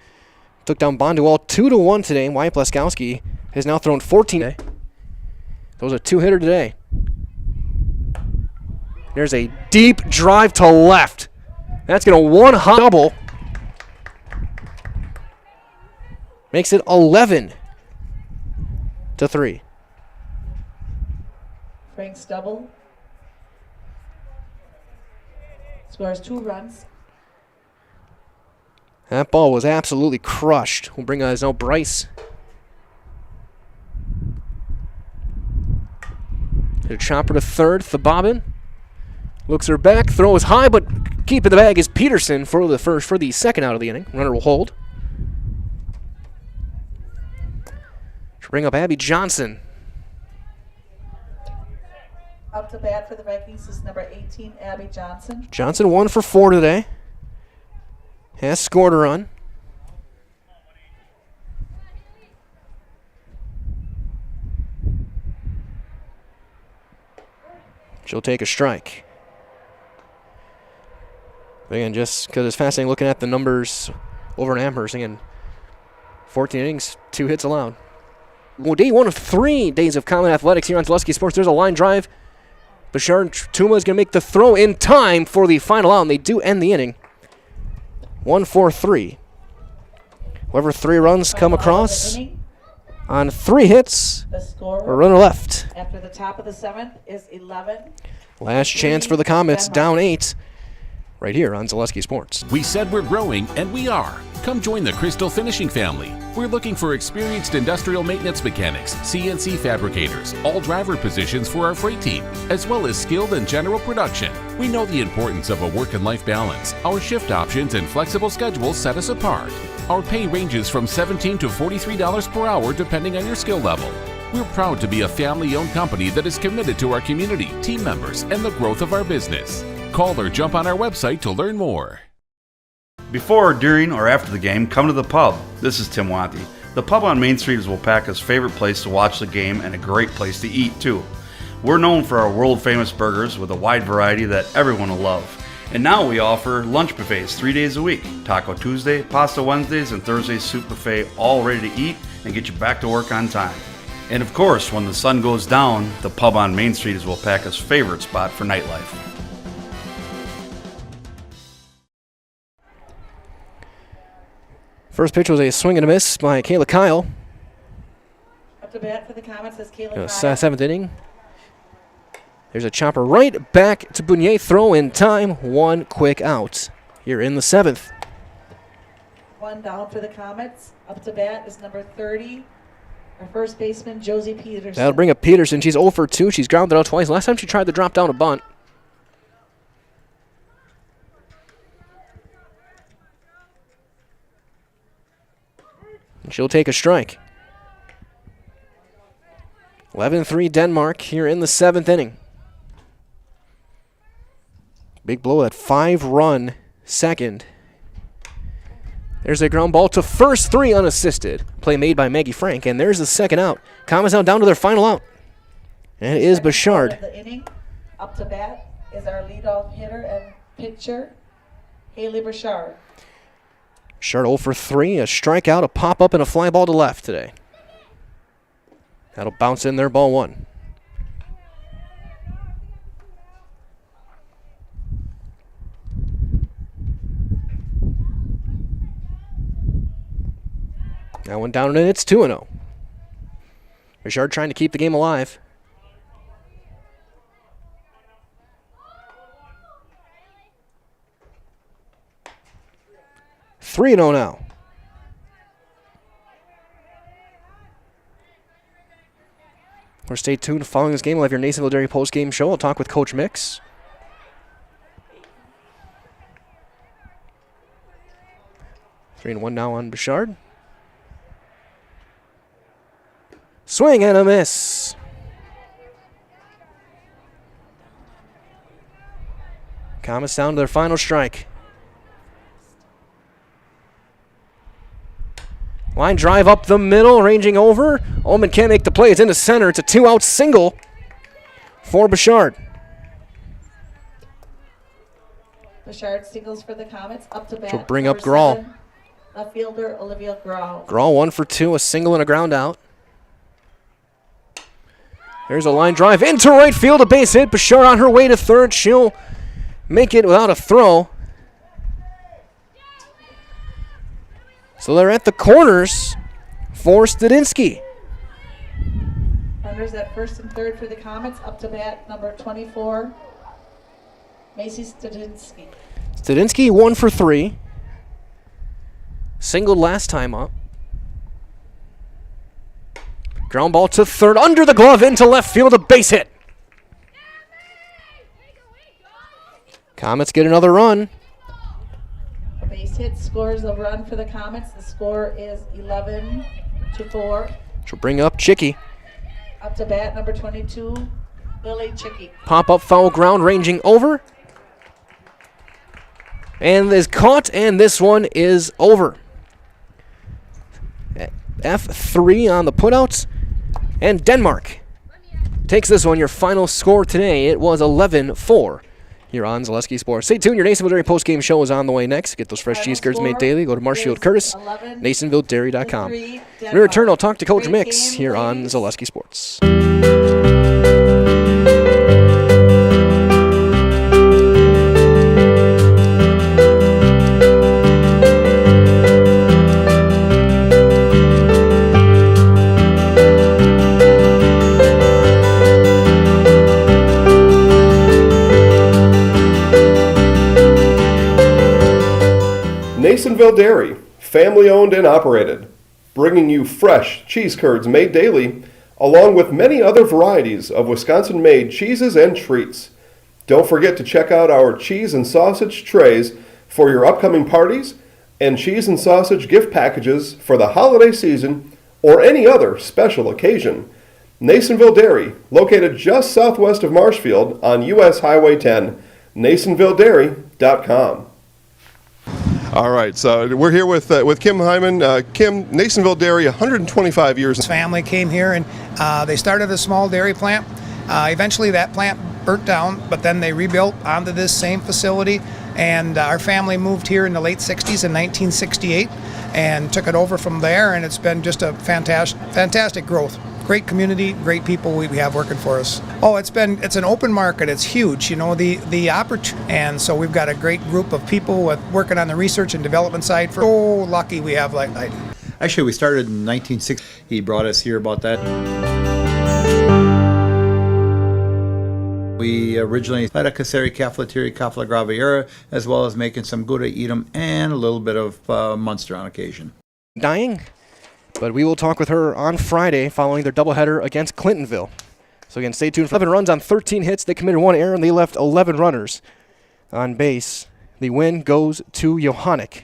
took down Bonduel 2-1 today. Wyatt Pleskowski has now thrown 14 today. That was a 2-hitter today. There's a deep drive to left. That's going to one-hop double. Makes it 11-3.
Frank's double. Scores 2 runs.
That ball was absolutely crushed. We'll bring us now Bryce. Hit a chopper to third. Thebobbin looks her back. Throw is high, but keeping the bag is Peterson for the second out of the inning. Runner will hold. To bring up Abby Johnson.
Up to bat for the Vikings is number 18, Abby Johnson.
Johnson 1 for 4 today. Has scored a run. She'll take a strike. But again, just because it's fascinating looking at the numbers over in Amherst. Again, 14 innings, 2 hits allowed. Well, day 1 of 3 days of Common Athletics here on Zaleski Sports. There's a line drive. Bouchard Tuma is going to make the throw in time for the final out, and they do end the inning. 1-4-3. Whoever 3 runs come across on 3 hits, a runner left.
After the top of the 7th is 11.
Last chance for the Comets, down 8, right here on Zaleski Sports.
We said we're growing, and we are. Come join the Crystal Finishing family. We're looking for experienced industrial maintenance mechanics, CNC fabricators, all driver positions for our freight team, as well as skilled and general production. We know the importance of a work and life balance. Our shift options and flexible schedules set us apart. Our pay ranges from $17 to $43 per hour depending on your skill level. We're proud to be a family-owned company that is committed to our community, team members, and the growth of our business. Call or jump on our website to learn more.
Before, during, or after the game, come to the pub. This is Tim Watty. The pub on Main Street is Waupaca's favorite place to watch the game and a great place to eat, too. We're known for our world-famous burgers with a wide variety that everyone will love. And now we offer lunch buffets 3 days a week. Taco Tuesday, Pasta Wednesdays, and Thursday soup buffet, all ready to eat and get you back to work on time. And of course, when the sun goes down, the pub on Main Street is Waupaca's favorite spot for nightlife.
First pitch was a swing and a miss by Kayla Kyle.
Up to bat for the Comets is Kayla Kyle.
Seventh inning. There's a chopper right back to Bunier. Throw in time. One quick out here in the seventh.
One down for the Comets. Up to bat is number 30. Our first baseman, Josie Peterson.
That'll bring up Peterson. She's 0 for 2. She's grounded out twice. Last time she tried to drop down a bunt. And she'll take a strike. 11-3 Denmark here in the seventh inning. Big blow at 5-run second. There's a ground ball to first, 3 unassisted. Play made by Maggie Frank, and there's the second out. Comets now down to their final out. And it is Bouchard.
The inning, up to bat is our leadoff hitter and pitcher, Haley Bouchard.
Bouchard 0 for 3, a strikeout, a pop-up, and a fly ball to left today. That'll bounce in there, ball 1. That one down, and it's 2-0. Bouchard trying to keep the game alive. Three and 0 now. Or stay tuned following this game. We'll have your Nasonville Dairy post-game show. I'll talk with Coach Mix. Three and 1 now on Bouchard. Swing and a miss. Comets down to their final strike. Line drive up the middle, ranging over. Ullman can't make the play. It's into center. It's a 2-out single for Bouchard.
Bouchard singles for the Comets. Up to bat.
She'll bring up
number
Grawl.
7, left fielder Olivia Grawl.
Grawl 1 for 2, a single and a ground out. There's a line drive into right field, a base hit. Bouchard on her way to third. She'll make it without a throw. So they're at the corners for Studinsky.
Runners at first and third for the Comets. Up to bat, number 24, Macy Studinsky.
Studinsky 1 for 3. Singled last time up. Ground ball to third, under the glove, into left field, a base hit. Comets get another run.
A base hit scores a run for the Comets. The score is 11-4.
She'll bring up Chicky.
Up to bat, number 22, Lily Chicky.
Pop up foul ground, ranging over. And is caught, and this one is over. F3 on the putouts. And Denmark takes this one. Your final score today, it was 11-4 here on Zaleski Sports. Stay tuned. Your Nasonville Dairy postgame show is on the way next. Get those fresh cheese curds made daily. Go to Marshfield Curtis, NasonvilleDairy.com. When we return, I'll talk to Coach Mix here on Zaleski Sports.
Nasonville Dairy, family owned and operated, bringing you fresh cheese curds made daily, along with many other varieties of Wisconsin-made cheeses and treats. Don't forget to check out our cheese and sausage trays for your upcoming parties and cheese and sausage gift packages for the holiday season or any other special occasion. Nasonville Dairy, located just southwest of Marshfield on US Highway 10, NasonvilleDairy.com.
All right, so we're here with Kim Hyman. Kim, Nasonville Dairy, 125 years.
His family came here and they started a small dairy plant. Eventually that plant burnt down, but then they rebuilt onto this same facility, and our family moved here in the late 60s in 1968 and took it over from there, and it's been just a fantastic growth. Great community, great people we have working for us. Oh, it's an open market. It's huge, the opportunity, and so we've got a great group of people working on the research and development side. So lucky we have like that.
Actually, we started in 1960. He brought us here about that. We originally had a Casseri Cafflettieri Caffla Graviera, as well as making some Gouda Edam and a little bit of Munster on occasion.
Dying, but we will talk with her on Friday following their doubleheader against Clintonville. So again, stay tuned for 11 runs on 13 hits. They committed 1 error and they left 11 runners on base. The win goes to Johannek.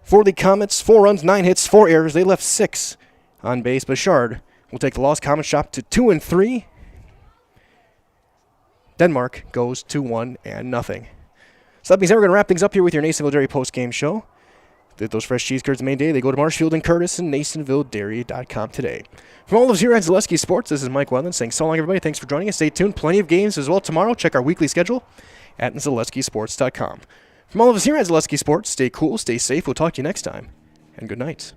For the Comets, 4 runs, 9 hits, 4 errors. They left 6 on base. Bouchard will take the loss. Comet shop to 2-3. Denmark goes to 1-0. So that means we're going to wrap things up here with your Nasonville Dairy post-game show. Those fresh cheese curds made day. They go to Marshfield and Curtis and NasonvilleDairy.com today. From all of us here at Zaleski Sports, this is Mike Wendland saying so long, everybody. Thanks for joining us. Stay tuned. Plenty of games as well tomorrow. Check our weekly schedule at ZaleskiSports.com. From all of us here at Zaleski Sports, stay cool, stay safe. We'll talk to you next time, and good night.